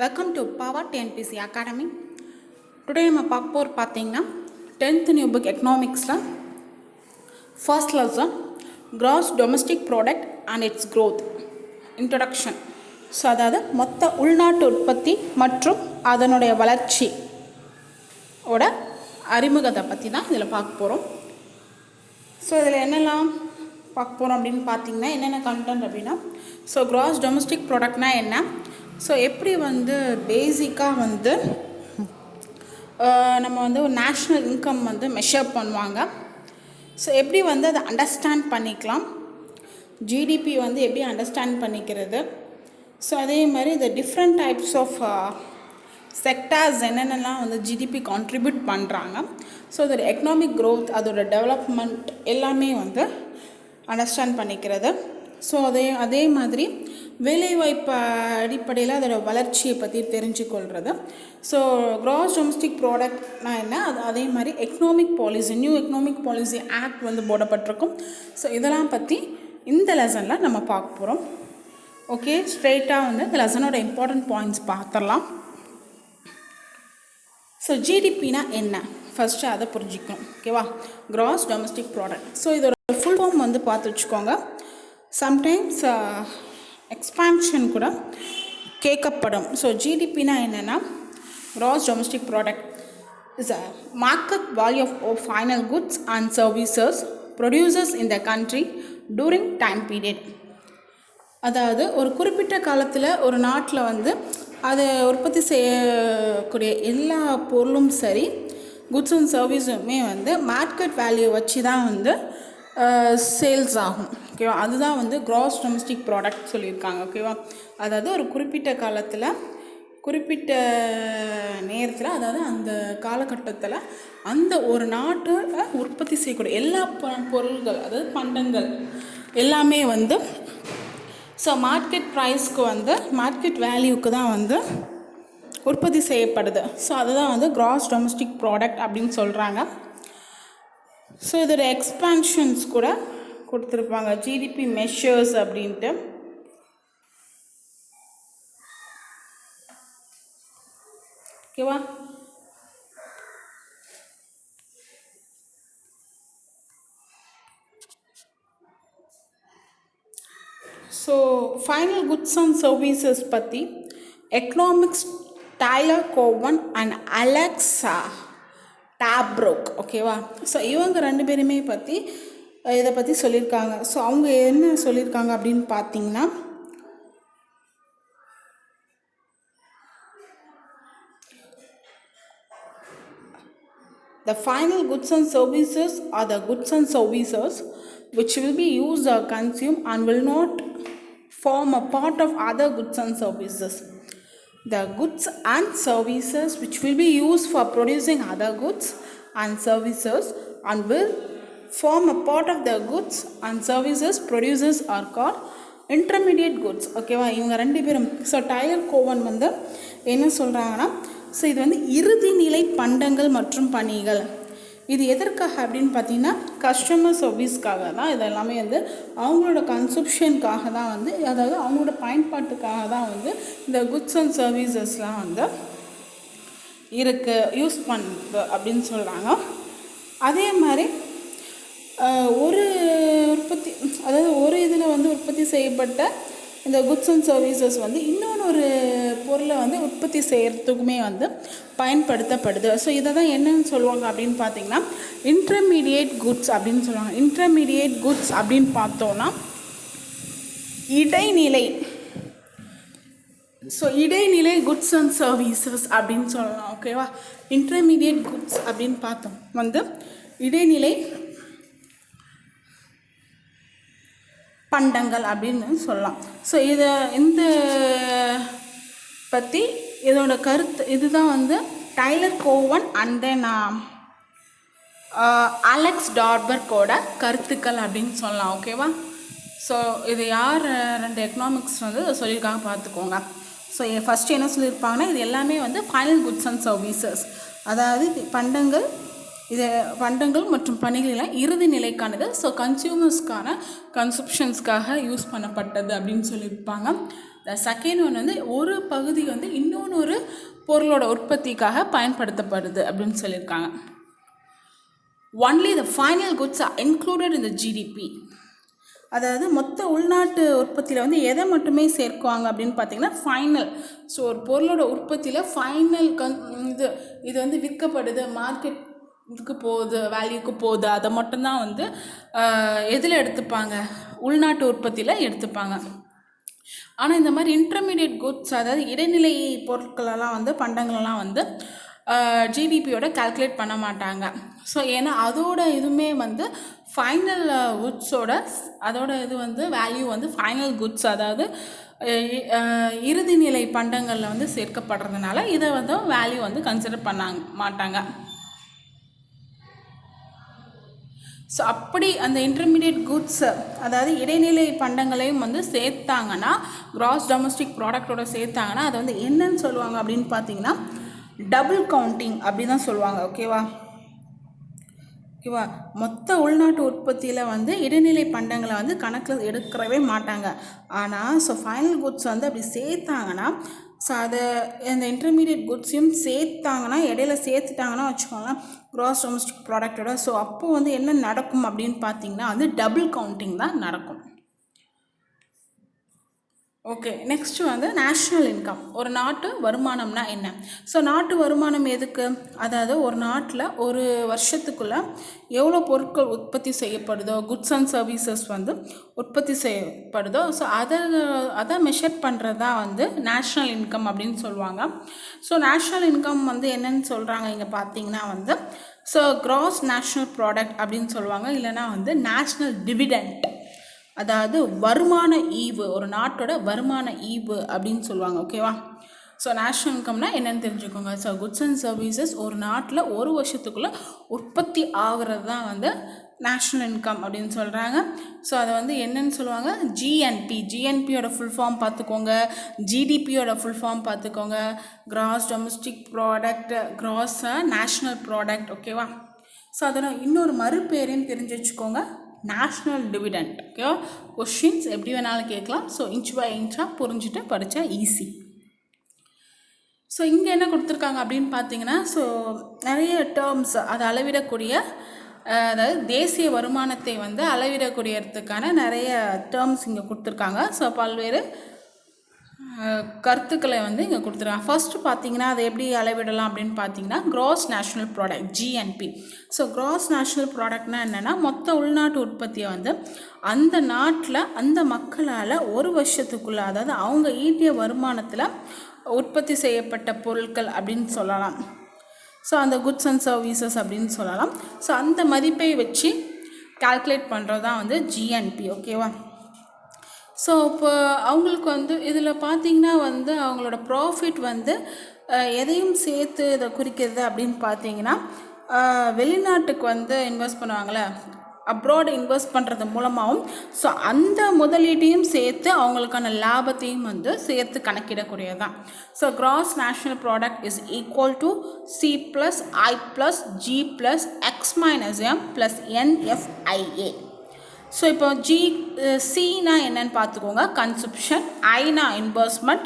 Welcome to Power TNPSC academy. Today நம்ம பார்க்க போகிற பார்த்தீங்கன்னா 10th நியூ புக் எக்கனாமிக்ஸில் first lesson gross domestic product and its growth introduction. So அதாவது மொத்த உள்நாட்டு உற்பத்தி மற்றும் அதனுடைய வளர்ச்சி ஓட அறிமுகத்தை பற்றி தான் இதில் பார்க்க போகிறோம். ஸோ இதில் என்னெல்லாம் பார்க்க போகிறோம் அப்படின்னு பார்த்தீங்கன்னா என்னென்ன கண்டென்ட் அப்படின்னா, ஸோ கிராஸ் டொமஸ்டிக் ப்ராடக்ட்னால் என்ன, ஸோ எப்படி பேசிக்காக நம்ம ஒரு நேஷ்னல் இன்கம் மெஷர் பண்ணுவாங்க, ஸோ எப்படி அதை அண்டர்ஸ்டாண்ட் பண்ணிக்கலாம், ஜிடிபி எப்படி அண்டர்ஸ்டாண்ட் பண்ணிக்கிறது, ஸோ அதே மாதிரி இந்த டிஃப்ரெண்ட் டைப்ஸ் ஆஃப் செக்டார்ஸ் என்னென்னலாம் ஜிடிபி கான்ட்ரிபியூட் பண்ணுறாங்க, ஸோ அதோட எக்கனாமிக் க்ரோத் அதோட டெவலப்மெண்ட் எல்லாமே அண்டர்ஸ்டாண்ட் பண்ணிக்கிறது. ஸோ அதே மாதிரி வேலைவாய்ப்பு அடிப்படையில் அதோட வளர்ச்சியை பற்றி தெரிஞ்சுக்கொள்கிறது. ஸோ கிராஸ் டொமஸ்டிக் ப்ராடக்ட்னா என்ன, அதே மாதிரி economic policy, new economic policy act போடப்பட்டிருக்கும். ஸோ இதெல்லாம் பற்றி இந்த லெசனில் நம்ம பார்க்க போகிறோம். ஓகே, ஸ்ட்ரெயிட்டாக இந்த லெசனோட இம்பார்ட்டன்ட் பாயிண்ட்ஸ் பார்த்துடலாம். ஸோ ஜிடிபினா என்ன, ஃபஸ்ட்டு அதை புரிஞ்சுக்கணும். ஓகேவா, கிராஸ் டொமஸ்டிக் ப்ராடக்ட். ஸோ இதோட ஃபுல் ஃபார்ம் பார்த்து வச்சுக்கோங்க. சம்டைம்ஸ் எக்ஸ்பான்ஷன் கூட கேட்கப்படும். ஸோ ஜிடிபினா என்னென்னா, gross domestic product is a market value of final goods and services producers in the country during time period. அதாவது ஒரு குறிப்பிட்ட காலத்தில் ஒரு நாட்டில் அதை உற்பத்தி செய்யக்கூடிய எல்லா பொருளும் சரி, குட்ஸ் அண்ட் சர்வீஸுமே மார்க்கெட் வேல்யூ வச்சு தான் சேல்ஸ் ஆகும். ஓகேவா, அதுதான் கிராஸ் டொமஸ்டிக் ப்ராடக்ட் சொல்லியிருக்காங்க. ஓகேவா, அதாவது ஒரு குறிப்பிட்ட காலத்தில் குறிப்பிட்ட நேரத்தில், அதாவது அந்த காலகட்டத்தில் அந்த ஒரு நாட்டில் உற்பத்தி செய்யக்கூடிய எல்லா பொருள்கள், அதாவது பண்டங்கள் எல்லாமே ஸோ மார்க்கெட் ப்ரைஸ்க்கு மார்க்கெட் வேல்யூக்கு தான் உற்பத்தி செய்யப்படுது. ஸோ அதுதான் கிராஸ் டொமஸ்டிக் ப்ராடக்ட் அப்படின்னு சொல்கிறாங்க. ஸோ இதோட எக்ஸ்பான்ஷன்ஸ் கூட கொடுத்துருப்பாங்க, ஜிடிபி மெஷர்ஸ் அப்படின்ட்டு. ஓகேவா, so final goods and services பற்றி economics Tyler Cowen and Alex Tabarrok. ஓகேவா, ஸோ இவங்க ரெண்டு பேருமே இதை பற்றி சொல்லியிருக்காங்க. ஸோ அவங்க என்ன சொல்லியிருக்காங்க அப்படின்னு பார்த்தீங்கன்னா, the final goods and services are the goods and services which will be used or consumed and will not form a part of other goods and services. The goods and services which will be used for producing other goods and services and will form a part of the goods and services producers are called intermediate goods. ஓகேவா, இவங்க ரெண்டு பேரும். So tailor கோவன் என்ன சொல்கிறாங்கன்னா, so இது இறுதி நிலை பண்டங்கள் மற்றும் பணிகள். இது எதற்காக அப்படின்னு பார்த்தீங்கன்னா, கஸ்டமர் சர்வீஸ்க்காக தான். இது எல்லாமே அவங்களோட கன்சப்ஷனுக்காக தான் அதாவது அவங்களோட பயன்பாட்டுக்காக தான் இந்த குட்ஸ் அண்ட் சர்வீசஸ்லாம் யூஸ் பண்ணுது அப்படின்னு சொல்கிறாங்க. அதே மாதிரி ஒரு உற்பத்தி, அதாவது ஒரு இதில் உற்பத்தி செய்யப்பட்ட இந்த குட்ஸ் அண்ட் சர்வீசஸ் இன்னொன்று பொருளை உற்பத்தி செய்கிறதுக்குமே பயன்படுத்தப்படுது. ஸோ இதை தான் என்னன்னு சொல்லுவாங்க அப்படின்னு பார்த்தீங்கன்னா, இன்டர்மீடியேட் குட்ஸ் அப்படின்னு சொல்லுவாங்க. இன்டர்மீடியேட் குட்ஸ் அப்படின்னு பார்த்தோன்னா இடைநிலை. ஸோ இடைநிலை குட்ஸ் அண்ட் சர்வீசஸ் அப்படின்னு சொல்லலாம். ஓகேவா, இன்டர்மீடியேட் குட்ஸ் அப்படின்னு பார்த்தோம் இடைநிலை பண்டங்கள் அப்படின்னு சொல்லலாம். ஸோ இந்த பற்றி இதோட கருத்து இதுதான் Tyler Cowen and then Alex டார்பர்க்கோட கருத்துக்கள் அப்படின்னு சொல்லலாம். ஓகேவா, ஸோ இது யார் ரெண்டு எக்கனாமிக்ஸ் சொல்லியிருக்காங்க பார்த்துக்கோங்க. ஸோ ஃபஸ்ட்டு என்ன சொல்லியிருப்பாங்கன்னா, இது எல்லாமே ஃபைனல் குட்ஸ் அண்ட் சர்வீசஸ், அதாவது பண்டங்கள் மற்றும் பணிகளெல்லாம் இறுதி நிலைக்கானது. ஸோ கன்சியூமர்ஸ்க்கான கன்சப்ஷன்ஸ்க்காக யூஸ் பண்ணப்பட்டது அப்படின்னு சொல்லியிருப்பாங்க. செகண்ட் ஒன் வந்து ஒரு பகுதி வந்து இன்னொன்று பொருளோட உற்பத்திக்காக பயன்படுத்தப்படுது அப்படின்னு சொல்லியிருக்காங்க. Only the final goods R included in the GDP. அதாவது மொத்த உள்நாட்டு உற்பத்தியில் வந்து எதை மட்டுமே சேர்க்குவாங்க அப்படின்னு பார்த்தீங்கன்னா ஃபைனல். ஸோ ஒரு பொருளோட உற்பத்தியில் ஃபைனல் இது வந்து விற்கப்படுது, மார்க்கெட்டுக்கு போகுது, வேல்யூக்கு போகுது, அதை மட்டும்தான் வந்து எதில் எடுத்துப்பாங்க, உள்நாட்டு உற்பத்தியில் எடுத்துப்பாங்க. ஆனால் இந்த மாதிரி இன்டர்மீடியட் குட்ஸ், அதாவது இடைநிலை பொருட்களெல்லாம் வந்து பண்டங்களெல்லாம் வந்து ஜிடிபியோட கால்குலேட் பண்ண மாட்டாங்க. ஸோ ஏன்னா அதோட இதுவுமே வந்து ஃபைனல் குட்ஸோட அதோட இது வந்து வேல்யூ வந்து ஃபைனல் குட்ஸ், அதாவது இறுதிநிலை பண்டங்களில் வந்து சேர்க்கப்படுறதுனால இதை வந்து வேல்யூ வந்து கன்சிடர் பண்ண மாட்டாங்க. ஸோ அப்படி அந்த இன்டர்மீடியட் குட்ஸ், அதாவது இடைநிலை பண்டங்களையும் வந்து சேர்த்தாங்கன்னா, கிராஸ் டொமஸ்டிக் ப்ராடக்டோட சேர்த்தாங்கன்னா அதை வந்து என்னன்னு சொல்லுவாங்க அப்படின்னு பார்த்தீங்கன்னா டபுள் கவுண்டிங் அப்படி தான் சொல்லுவாங்க. ஓகேவா? மொத்த உள்நாட்டு உற்பத்தியில் வந்து இடைநிலை பண்டங்களை வந்து கணக்கில் எடுக்கவே மாட்டாங்க. ஆனால் ஸோ ஃபைனல் குட்ஸ் வந்து அப்படி சேர்த்தாங்கன்னா, ஸோ அதை இந்த இன்டர்மீடியட் குட்ஸையும் சேர்த்தாங்கன்னா, இடையில சேர்த்துட்டாங்கன்னா வச்சுக்கோங்களேன் கிராஸ் டொமஸ்டிக் ப்ராடக்டோட. ஸோ அப்போது வந்து என்ன நடக்கும் அப்படின்னு பார்த்தீங்கன்னா வந்து டபுள் கவுண்டிங் தான் நடக்கும். ஓகே, நெக்ஸ்ட்டு வந்து நேஷ்னல் இன்கம். ஒரு நாட்டு வருமானம்னா என்ன? ஸோ நாட்டு வருமானம் எதுக்கு? அதாவது ஒரு நாட்டில் ஒரு வருஷத்துக்குள்ளே எவ்வளோ பொருட்கள் உற்பத்தி செய்யப்படுதோ, குட்ஸ் அண்ட் சர்வீசஸ் வந்து உற்பத்தி செய்யப்படுதோ, ஸோ அதை மெஷர் பண்ணுறது தான் வந்து நேஷ்னல் இன்கம் அப்படின்னு சொல்லுவாங்க. ஸோ நேஷ்னல் இன்கம் வந்து என்னன்னு சொல்கிறாங்க இங்கே பார்த்தீங்கன்னா வந்து ஸோ கிராஸ் நேஷ்னல் ப்ராடக்ட் அப்படின்னு சொல்லுவாங்க, இல்லைனா வந்து நேஷ்னல் டிவிடெண்ட், அதாவது வருமான ஈவு, ஒரு நாட்டோட வருமான ஈவு அப்படின்னு சொல்லுவாங்க. ஓகேவா? ஸோ நேஷ்னல் இன்கம்னா என்னென்னு தெரிஞ்சுக்கோங்க. ஸோ குட்ஸ் அண்ட் சர்வீசஸ் ஒரு நாட்டில் ஒரு வருஷத்துக்குள்ளே உற்பத்தி ஆகிறது தான் வந்து நேஷ்னல் இன்கம் அப்படின்னு சொல்கிறாங்க. ஸோ அதை வந்து என்னென்னு சொல்லுவாங்க, ஜிஎன்பியோட ஃபுல் ஃபார்ம் பார்த்துக்கோங்க, ஜிடிபியோட ஃபுல் ஃபார்ம் பார்த்துக்கோங்க, cross domestic product, gross national product. ஓகேவா? ஸோ அதோட இன்னொரு மறுபேரையும் தெரிஞ்சு வச்சுக்கோங்க, நேஷ்னல் டிவிடெண்ட். ஓகேவா? கொஷின்ஸ் எப்படி வேணாலும் கேட்கலாம். ஸோ இன்ச் பை இன்ச்சாக புரிஞ்சுட்டு படித்தா ஈஸி. ஸோ இங்கே என்ன கொடுத்துருக்காங்க அப்படின்னு பார்த்தீங்கன்னா, ஸோ நிறைய டேர்ம்ஸ், அதை அளவிடக்கூடிய, அதாவது தேசிய வருமானத்தை வந்து அளவிடக்கூடியதுக்கான நிறைய டேர்ம்ஸ் இங்கே கொடுத்துருக்காங்க. ஸோ பல்வேறு கருத்துக்களை வந்து இங்கே கொடுத்துருக்காங்க. ஃபர்ஸ்ட்டு பார்த்தீங்கன்னா அதை எப்படி அளவிடலாம் அப்படின்னு பார்த்தீங்கன்னா gross national product, GNP. So gross national ப்ராடக்ட்னா என்னென்னா மொத்த உள்நாட்டு உற்பத்தியை வந்து அந்த நாட்டில் அந்த மக்களால் ஒரு வருஷத்துக்குள்ளே, அதாவது அவங்க ஈட்டிய வருமானத்தில் உற்பத்தி செய்யப்பட்ட பொருட்கள் அப்படின்னு சொல்லலாம். ஸோ அந்த குட்ஸ் அண்ட் சர்வீசஸ் அப்படின்னு சொல்லலாம். ஸோ அந்த மதிப்பை வச்சு கால்குலேட் பண்ணுறது தான் வந்து ஜிஎன்பி. ஓகேவா? ஸோ இப்போ அவங்களுக்கு வந்து இதில் பார்த்திங்கன்னா வந்து அவங்களோட ப்ராஃபிட் வந்து எதையும் சேர்த்து இதை குறிக்கிறது அப்படின்னு பார்த்தீங்கன்னா, வெளிநாட்டுக்கு வந்து இன்வெஸ்ட் பண்ணுவாங்களே, அப்ராட் இன்வெஸ்ட் பண்ணுறது மூலமாகவும் ஸோ அந்த முதலீட்டையும் சேர்த்து அவங்களுக்கான லாபத்தையும் வந்து சேர்த்து கணக்கிடக்கூடியது தான். So gross national product is equal to C + I + G + X - M + NFIA. So இப்போ சினா என்னன்னு பார்த்துக்கோங்க, கன்சப்ஷன், ஐனா இன்வெஸ்ட்மெண்ட்,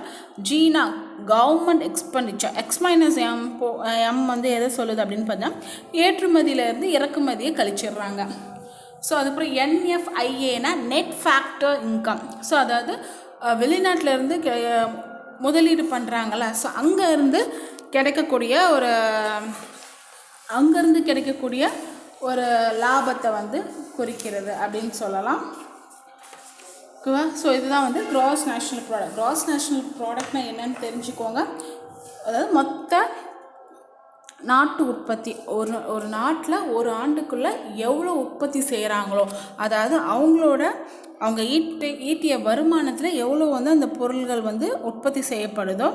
ஜினா கவர்மெண்ட் எக்ஸ்பெண்டிச்சர், X - M வந்து எதை சொல்லுது அப்படின்னு பார்த்தா ஏற்றுமதியிலேருந்து இறக்குமதியை கழிச்சிடுறாங்க. ஸோ அதுக்கப்புறம் NFIAனா நெட் ஃபேக்டர் இன்கம். ஸோ அதாவது வெளிநாட்டிலேருந்து முதலீடு பண்ணுறாங்கள, ஸோ அங்கேருந்து கிடைக்கக்கூடிய ஒரு லாபத்தை வந்து குறிக்கிறது அப்படின்னு சொல்லலாம். ஓகேவா? ஸோ இதுதான் வந்து gross national product. Gross national ப்ராடக்ட்னா என்னன்னு தெரிஞ்சுக்கோங்க. அதாவது மொத்த நாட்டு உற்பத்தி, ஒரு நாட்டில் ஒரு ஆண்டுக்குள்ளே எவ்வளோ உற்பத்தி செய்கிறாங்களோ, அதாவது அவங்க ஈட்டிய வருமானத்தில் எவ்வளோ வந்து அந்த பொருள்கள் வந்து உற்பத்தி செய்யப்படுதோ,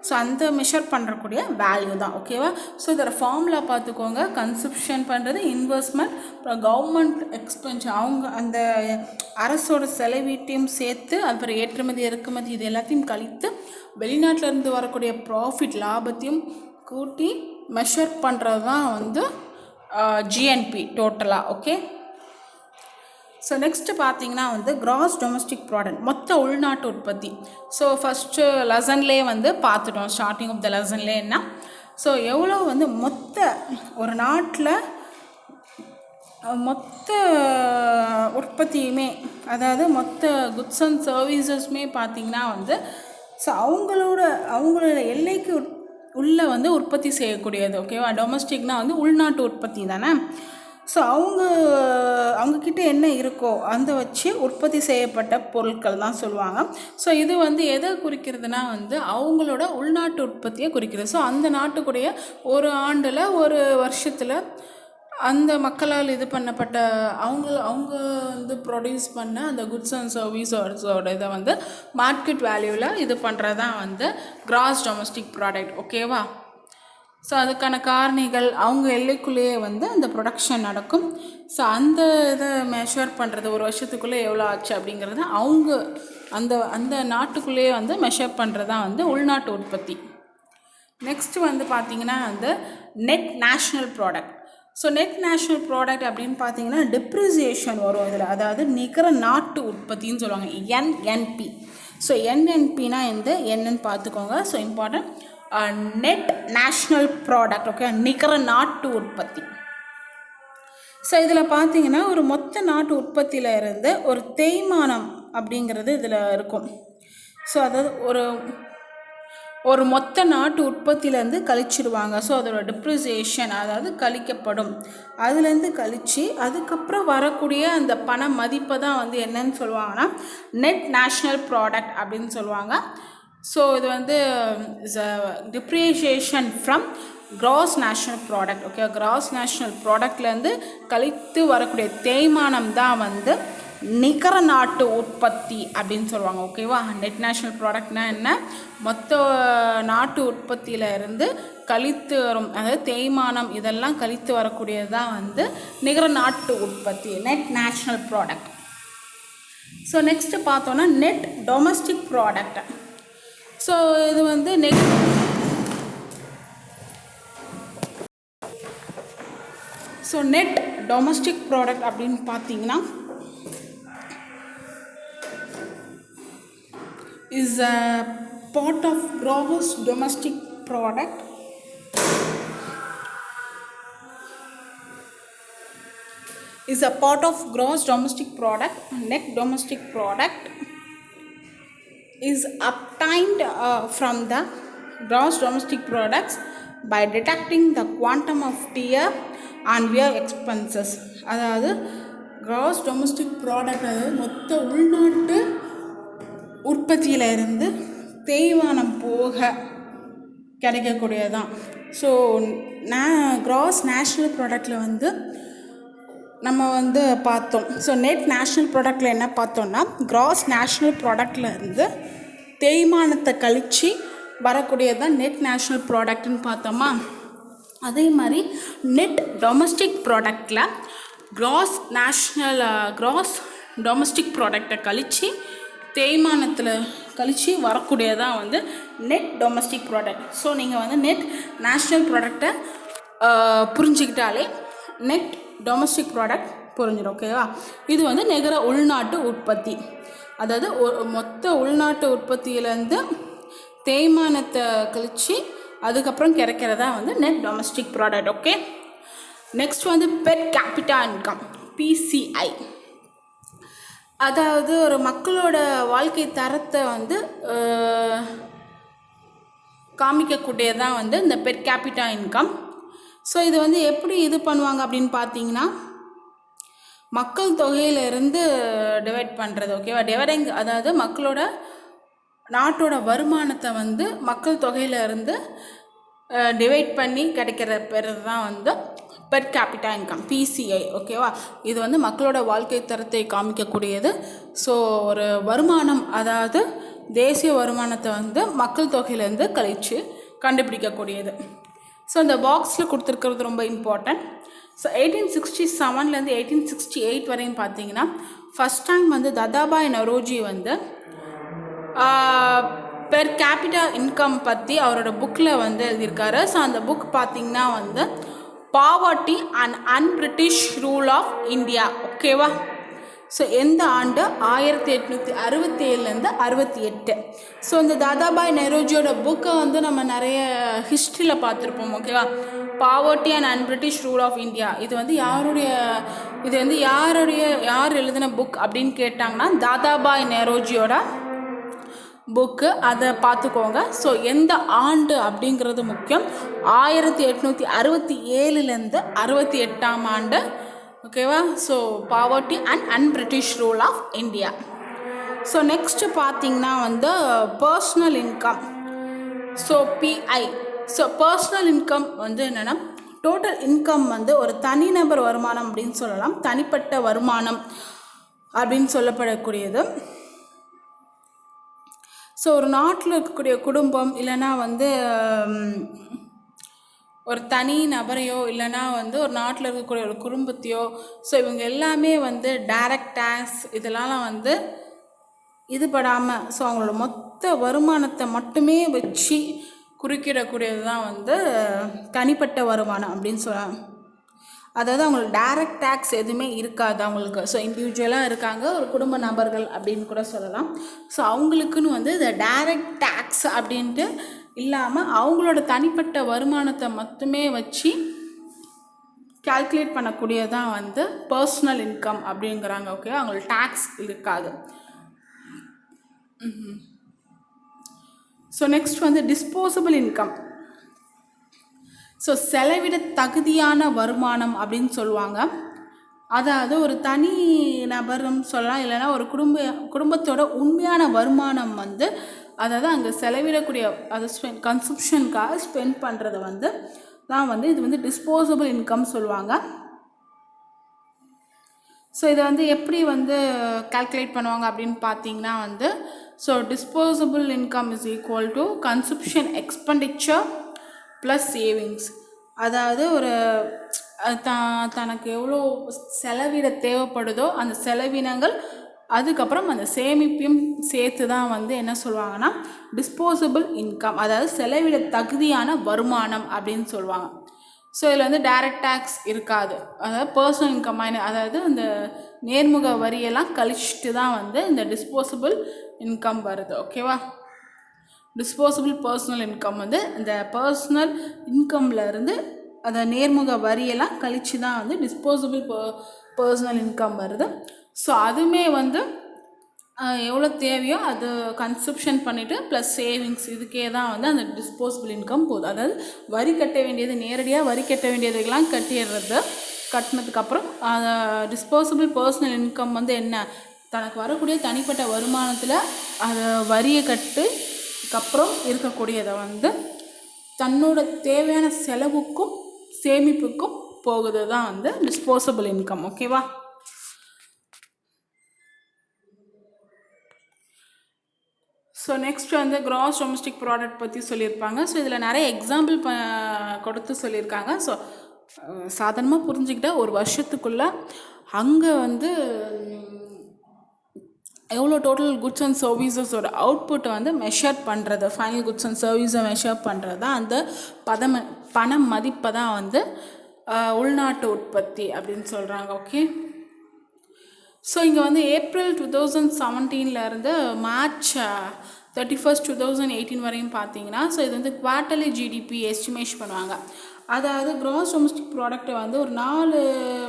ஸோ அந்த மெஷர் பண்ணுறக்கூடிய வேல்யூ தான். ஓகேவா? ஸோ இதோட ஃபார்முலா பார்த்துக்கோங்க. கன்சப்ஷன் பண்ணுறது இன்வெஸ்ட்மெண்ட், அப்புறம் கவர்மெண்ட் எக்ஸ்பென்ஸ், அவங்க அந்த அரசோட செலவீட்டையும் சேர்த்து, அப்புறம் ஏற்றுமதி இறக்குமதி இது எல்லாத்தையும் கழித்து வெளிநாட்டிலேருந்து வரக்கூடிய ப்ராஃபிட் லாபத்தையும் கூட்டி மெஷர் பண்ணுறது தான் வந்து ஜிஎன்பி டோட்டலாக. ஓகே? ஸோ நெக்ஸ்ட்டு பார்த்தீங்கன்னா வந்து கிராஸ் டொமஸ்டிக் ப்ராடக்ட், மொத்த உள்நாட்டு உற்பத்தி. ஸோ ஃபஸ்ட்டு லெசன்லேயே வந்து பார்த்துட்டோம், ஸ்டார்டிங் ஆஃப் த லெசன்லேயே என்ன. ஸோ எவ்வளோ வந்து மொத்த ஒரு நாட்டில் மொத்த உற்பத்தியுமே, அதாவது மொத்த குட்ஸ் அண்ட் சர்வீசஸுமே பார்த்திங்கன்னா வந்து ஸோ அவங்களோட எல்லைக்கு உள்ளே வந்து உற்பத்தி செய்யக்கூடியது. ஓகேவா? டொமஸ்டிக்னால் வந்து உள்நாட்டு உற்பத்தி தானே. ஸோ அவங்கக்கிட்ட என்ன இருக்கோ அந்த வச்சு உற்பத்தி செய்யப்பட்ட பொருட்கள் தான் சொல்லுவாங்க. ஸோ இது வந்து எதை குறிக்கிறதுனா வந்து அவங்களோட உள்நாட்டு உற்பத்தியை குறிக்கிறது. ஸோ அந்த நாட்டுக்குடைய ஒரு ஆண்டில் ஒரு வருஷத்தில் அந்த மக்களால் இது பண்ணப்பட்ட அவங்க வந்து ப்ரொடியூஸ் பண்ண அந்த குட்ஸ் அண்ட் சர்வீஸோட இதை வந்து மார்க்கெட் வேல்யூவில் இது பண்ணுறது தான் வந்து கிராஸ் டொமஸ்டிக் ப்ராடக்ட். ஓகேவா? ஸோ அதுக்கான காரணிகள் அவங்க எல்லைக்குள்ளேயே வந்து அந்த ப்ரொடக்ஷன் நடக்கும். ஸோ அந்த இதை மெஷர் பண்ணுறது ஒரு வருஷத்துக்குள்ளே எவ்வளோ ஆச்சு அப்படிங்கிறது அவங்க அந்த நாட்டுக்குள்ளேயே வந்து மெஷர் பண்ணுறது தான் வந்து உள்நாட்டு உற்பத்தி. நெக்ஸ்ட் வந்து பார்த்திங்கன்னா வந்து net national product. So net national product அப்படின்னு பார்த்தீங்கன்னா டிப்ரிசியேஷன் வரும் இதில், அதாவது நிகர நாட்டு உற்பத்தின்னு சொல்லுவாங்க, என்என்பி. ஸோ என்என்பினா என்னன்னு பார்த்துக்கோங்க. So important, net national product. Okay, நிகர நாட்டு உற்பத்தி. ஸோ இதில் பார்த்தீங்கன்னா ஒரு மொத்த நாட்டு உற்பத்தியில் இருந்து ஒரு தேய்மானம் அப்படிங்கிறது இதில் இருக்கும். ஸோ அதாவது ஒரு மொத்த நாட்டு உற்பத்தியிலேருந்து கழிச்சிடுவாங்க. ஸோ அதோட டிப்ரிசியேஷன், அதாவது கழிக்கப்படும், அதுலேருந்து கழித்து அதுக்கப்புறம் வரக்கூடிய அந்த பண மதிப்பை தான் வந்து என்னன்னு சொல்லுவாங்கன்னா நெட் நேஷ்னல் ப்ராடக்ட் அப்படின்னு சொல்லுவாங்க. ஸோ இது வந்து depreciation from gross national product. Okay, gross national ப்ராடக்ட்லேருந்து கழித்து வரக்கூடிய தேய்மானம் தான் வந்து நிகர நாட்டு உற்பத்தி அப்படின்னு சொல்லுவாங்க. ஓகேவா? நெட் நேஷ்னல் ப்ராடக்ட்னால் என்ன? மொத்த நாட்டு உற்பத்தியில் இருந்து கழித்து வரும், அதாவது தேய்மானம் இதெல்லாம் கழித்து வரக்கூடியது தான் வந்து நிகர நாட்டு உற்பத்தி, net national product. So next பார்த்தோன்னா நெட் டொமஸ்டிக் ப்ராடக்ட். ஸோ இது வந்து நெட் டொமஸ்டிக் ப்ராடக்ட் அப்படின்னு பார்த்தீங்கன்னா is a part of gross domestic product. Is a part of gross domestic product. Net domestic product is obtained from the gross domestic products by deducting the quantum of tier and wear expenses. அதாவது gross domestic product அதாவது மொத்த உள்நாட்டு உற்பத்தியில் இருந்து தேய்மானம் போக கிடைக்கக்கூடியதான். So gross national ப்ராடக்டில் வந்து நம்ம வந்து பார்த்தோம். ஸோ நெட் நேஷ்னல் ப்ராடக்டில் என்ன பார்த்தோம்னா கிராஸ் நேஷ்னல் ப்ராடக்டில் இருந்து தேய்மானத்தை கழித்து வரக்கூடியது தான் நெட் நேஷ்னல் ப்ராடக்ட்னு பார்த்தோமா. அதே மாதிரி நெட் டொமஸ்டிக் ப்ராடக்டில் கிராஸ் டொமஸ்டிக் ப்ராடக்டை கழித்து தேய்மானத்தில் கழித்து வரக்கூடியதான் வந்து நெட் டொமஸ்டிக் ப்ராடக்ட். ஸோ நீங்கள் வந்து நெட் நேஷ்னல் ப்ராடக்டை புரிஞ்சுக்கிட்டாலே நெட் டொமஸ்டிக் ப்ராடக்ட் புரிஞ்சிடும். ஓகேவா? இது வந்து நிகர உள்நாட்டு உற்பத்தி, அதாவது மொத்த உள்நாட்டு உற்பத்தியிலேருந்து தேய்மானத்தை கழித்து அதுக்கப்புறம் கிடைக்கிறதா வந்து net domestic product. Okay, next வந்து பெர் கேபிட்டா இன்கம், பிசிஐ. அதாவது ஒரு மக்களோட வாழ்க்கை தரத்தை வந்து காமிக்கக்கூடியதான் வந்து இந்த பெர் கேபிட்டா இன்கம். ஸோ இது வந்து எப்படி இது பண்ணுவாங்க அப்படின்னு பார்த்தீங்கன்னா மக்கள் தொகையிலிருந்து டிவைட் பண்ணுறது. ஓகேவா? டிவைடிங், அதாவது மக்களோட நாட்டோட வருமானத்தை வந்து மக்கள் தொகையிலிருந்து டிவைட் பண்ணி கிடைக்கிற பேர் தான் வந்து பெர் கேபிட்டா இன்கம், பிசிஐ. ஓகேவா? இது வந்து மக்களோட வாழ்க்கை தரத்தை காமிக்கக்கூடியது. ஸோ ஒரு வருமானம், அதாவது தேசிய வருமானத்தை வந்து மக்கள் தொகையிலேருந்து கழித்து கண்டுபிடிக்கக்கூடியது. ஸோ இந்த பாக்ஸில் கொடுத்துருக்கிறது ரொம்ப இம்பார்ட்டன்ட். ஸோ 1867 1868 வரையும் பார்த்தீங்கன்னா ஃபஸ்ட் டைம் வந்து தாதாபாய் நரோஜி வந்து பெர் கேபிட்டா இன்கம் பற்றி அவரோட புக்கில் வந்து எழுதியிருக்காரு. ஸோ அந்த புக் பார்த்திங்கன்னா வந்து poverty and unBritish rule of India. ஓகேவா? ஸோ எந்த ஆண்டு? 1867லேருந்து 68. ஸோ இந்த தாதாபாய் நெரோஜியோட புக்கை வந்து நம்ம நிறைய ஹிஸ்ட்ரியில் பார்த்துருப்போம். ஓகேவா? Poverty and unBritish rule of India. இது வந்து யார் எழுதின புக் அப்படின்னு கேட்டாங்கன்னா தாதாபாய் நெரோஜியோட புக்கு. அதை பார்த்துக்கோங்க. ஸோ எந்த ஆண்டு அப்படிங்கிறது முக்கியம். 1867லேருந்து 68 ஆண்டு. ஓகேவா? So poverty and unBritish rule of India. So next பார்த்தீங்கன்னா வந்து personal income. So PI. So personal income வந்து என்னென்னா டோட்டல் இன்கம் வந்து ஒரு தனிநபர் வருமானம் அப்படின்னு சொல்லலாம். தனிப்பட்ட வருமானம் அப்படின்னு சொல்லப்படக்கூடியது. ஸோ ஒரு நாட்டில் இருக்கக்கூடிய குடும்பம் இல்லைன்னா வந்து ஒரு தனி நபரையோ இல்லைனா வந்து ஒரு நாட்டில் இருக்கக்கூடிய ஒரு குடும்பத்தையோ, ஸோ இவங்க எல்லாமே வந்து டைரக்ட் டேக்ஸ் இதெல்லாம் வந்து இதுபடாமல் ஸோ அவங்களோட மொத்த வருமானத்தை மட்டுமே வச்சு குறிக்கிடக்கூடியது தான் வந்து தனிப்பட்ட வருமானம் அப்படின்னு சொல்லலாம். அதாவது அவங்களுக்கு டைரக்ட் டேக்ஸ் எதுவுமே இருக்காது அவங்களுக்கு. ஸோ இண்டிவிஜுவலாக இருக்காங்க, ஒரு குடும்ப நபர்கள் அப்படின்னு கூட சொல்லலாம். ஸோ அவங்களுக்குன்னு வந்து இந்த டைரக்ட் டேக்ஸ் அப்படின்ட்டு இல்லாமல் அவங்களோட தனிப்பட்ட வருமானத்தை மட்டுமே வச்சு கால்குலேட் பண்ணக்கூடியதான் வந்து பர்சனல் இன்கம் அப்படிங்கிறாங்க. ஓகே, அவங்களுக்கு டேக்ஸ் இருக்காது. ஸோ நெக்ஸ்ட் வந்து டிஸ்போசபிள் இன்கம். ஸோ செலவிட தகுதியான வருமானம் அப்படின்னு சொல்லுவாங்க. அதாவது ஒரு தனி நபரும் சொல்லலாம், இல்லைன்னா ஒரு குடும்பத்தோட உண்மையான வருமானம் வந்து அதாவது அங்கே செலவிடக்கூடிய அதை கன்சம்ஷனுக்காக ஸ்பெண்ட் பண்ணுறது வந்து தான் வந்து இது வந்து டிஸ்போசபிள் இன்கம் சொல்லுவாங்க. ஸோ இதை வந்து எப்படி வந்து கால்குலேட் பண்ணுவாங்க அப்படின்னு பார்த்தீங்கன்னா வந்து so disposable income is equal to consumption expenditure plus savings. அதாவது ஒரு தனக்கு எவ்வளோ செலவிட தேவைப்படுதோ அந்த செலவினங்கள் அதுக்கப்புறம் அந்த சேமிப்பையும் சேர்த்து தான் வந்து என்ன சொல்லுவாங்கன்னா டிஸ்போசபிள் இன்கம், அதாவது செலவிட தகுதியான வருமானம் அப்படின்னு சொல்லுவாங்க. ஸோ இதில் வந்து டைரக்ட் டேக்ஸ் இருக்காது, அதாவது பர்சனல் இன்கம் அதாவது இந்த நேர்முக வரியெல்லாம் கழிச்சிட்டு தான் வந்து இந்த டிஸ்போசபிள் இன்கம் வருது. ஓகேவா? டிஸ்போசபிள் பர்சனல் இன்கம் வந்து இந்த பர்சனல் இன்கம்லேருந்து அந்த நேர்முக வரியெல்லாம் கழித்து தான் வந்து டிஸ்போசபிள் பர்சனல் இன்கம் வருது. ஸோ அதுவுமே வந்து எவ்வளோ தேவையோ அது கன்சப்ஷன் பண்ணிவிட்டு ப்ளஸ் சேவிங்ஸ் இதுக்கே தான் வந்து அந்த டிஸ்போசபிள் இன்கம் போகுது. அதாவது வரி கட்ட வேண்டியது நேரடியாக வரி கட்ட வேண்டியதுக்கெல்லாம் கட்டிடுறது. கட்டினதுக்கப்புறம் டிஸ்போசபிள் பர்சனல் இன்கம் வந்து என்ன, தனக்கு வரக்கூடிய தனிப்பட்ட வருமானத்தில் அதை வரியை கட்டுக்கப்புறம் இருக்கக்கூடியதை வந்து தன்னோட தேவையான செலவுக்கும் சேமிப்புக்கும் போகுது தான் வந்து டிஸ்போசபிள் இன்கம். ஓகேவா? ஸோ நெக்ஸ்ட் வந்து கிராஸ் டொமஸ்டிக் ப்ராடக்ட் பற்றி சொல்லியிருப்பாங்க. ஸோ இதில் நிறைய எக்ஸாம்பிள் கொடுத்து சொல்லியிருக்காங்க. ஸோ சாதாரணமாக புரிஞ்சுக்கிட்டா ஒரு வருஷத்துக்குள்ளே அங்கே வந்து எவ்வளோ டோட்டல் குட்ஸ் அண்ட் சர்வீசஸோட அவுட்புட்டை வந்து மெஷர் பண்ணுறது, ஃபைனல் குட்ஸ் அண்ட் சர்வீஸை மெஷர் பண்ணுறது தான் அந்த பண மதிப்பை தான் வந்து உள்நாட்டு உற்பத்தி அப்படின்னு சொல்கிறாங்க. ஓகே, ஸோ இங்கே வந்து ஏப்ரல் 2017 மார்ச் 31, 2018 வரையும் பார்த்தீங்கன்னா ஸோ இது வந்து குவார்ட்டர்லி ஜிடிபி எஸ்டிமேஷன் பண்ணுவாங்க. அதாவது கிராஸ் டொமஸ்டிக் ப்ராடக்ட்டை வந்து ஒரு 4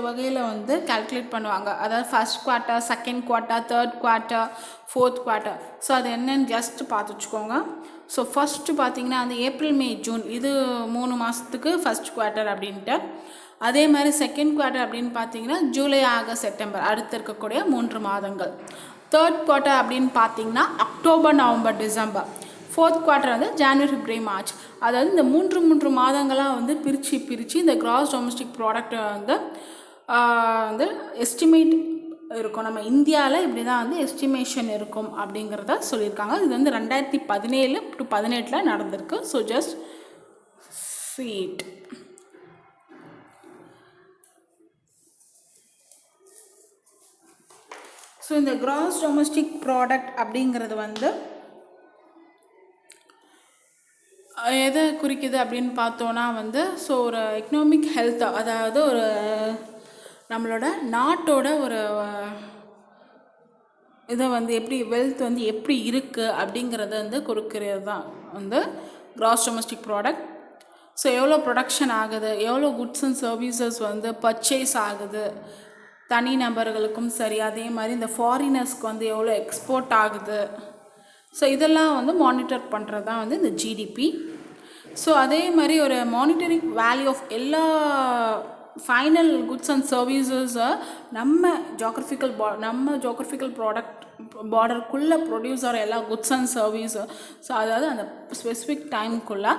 வகையில் வந்து கால்குலேட் பண்ணுவாங்க. அதாவது first quarter, second quarter, third quarter, fourth quarter. So அது என்னன்னு ஜஸ்ட் பார்த்து வச்சுக்கோங்க. ஸோ ஃபஸ்ட்டு பார்த்தீங்கன்னா வந்து ஏப்ரல், மே, ஜூன் இது 3 மாதத்துக்கு ஃபஸ்ட் குவார்ட்டர் அப்படின்ட்டு. அதே மாதிரி செகண்ட் குவார்ட்டர் அப்படின்னு பார்த்தீங்கன்னா ஜூலை, ஆகஸ்ட், செப்டம்பர் அடுத்து இருக்கக்கூடிய 3 மாதங்கள். தேர்ட் குவார்ட்டர் அப்படின்னு பார்த்தீங்கன்னா October, November, December. Fourth quarter வந்து ஜான்வரி, பிப்ரவரி, மார்ச். அதாவது இந்த 3 மாதங்களாக வந்து பிரித்து இந்த கிராஸ் டொமஸ்டிக் ப்ராடக்டை வந்து எஸ்டிமேட் இருக்கும். நம்ம இந்தியாவில் இப்படி தான் வந்து எஸ்டிமேஷன் இருக்கும் அப்படிங்கிறத சொல்லியிருக்காங்க. இது வந்து 2017 to 2018 நடந்திருக்கு. So just see it. So இந்த கிராஸ் டொமஸ்டிக் ப்ராடக்ட் அப்படிங்கிறது வந்து எதை குறிக்குது அப்படின்னு பார்த்தோன்னா வந்து ஸோ ஒரு எக்கனாமிக் ஹெல்த், அதாவது ஒரு நம்மளோட நாட்டோட ஒரு இதை வந்து எப்படி வெல்த் வந்து எப்படி இருக்குது அப்படிங்கிறத வந்து கொடுக்கறது தான் வந்து கிராஸ் டொமஸ்டிக் ப்ராடக்ட். ஸோ எவ்வளோ ப்ரொடக்ஷன் ஆகுது, எவ்வளோ குட்ஸ் அண்ட் சர்வீசஸ் வந்து பர்ச்சேஸ் ஆகுது தனி நபர்களுக்கும் சரி, அதே மாதிரி இந்த ஃபாரினர்ஸ்க்கு வந்து எவ்வளோ எக்ஸ்போர்ட் ஆகுது, ஸோ இதெல்லாம் வந்து மானிட்டர் பண்ணுறது தான் வந்து இந்த ஜிடிபி. ஸோ அதே மாதிரி ஒரு மானிட்டரிங் வேல்யூ ஆஃப் எல்லா ஃபைனல் குட்ஸ் அண்ட் சர்வீசஸை நம்ம ஜியோகிராஃபிக்கல் ப்ராடக்ட் பார்டருக்குள்ளே ப்ரொடியூஸ் ஆகிற எல்லா குட்ஸ் அண்ட் சர்வீஸு, ஸோ அதாவது அந்த ஸ்பெசிஃபிக் டைமுக்குள்ளே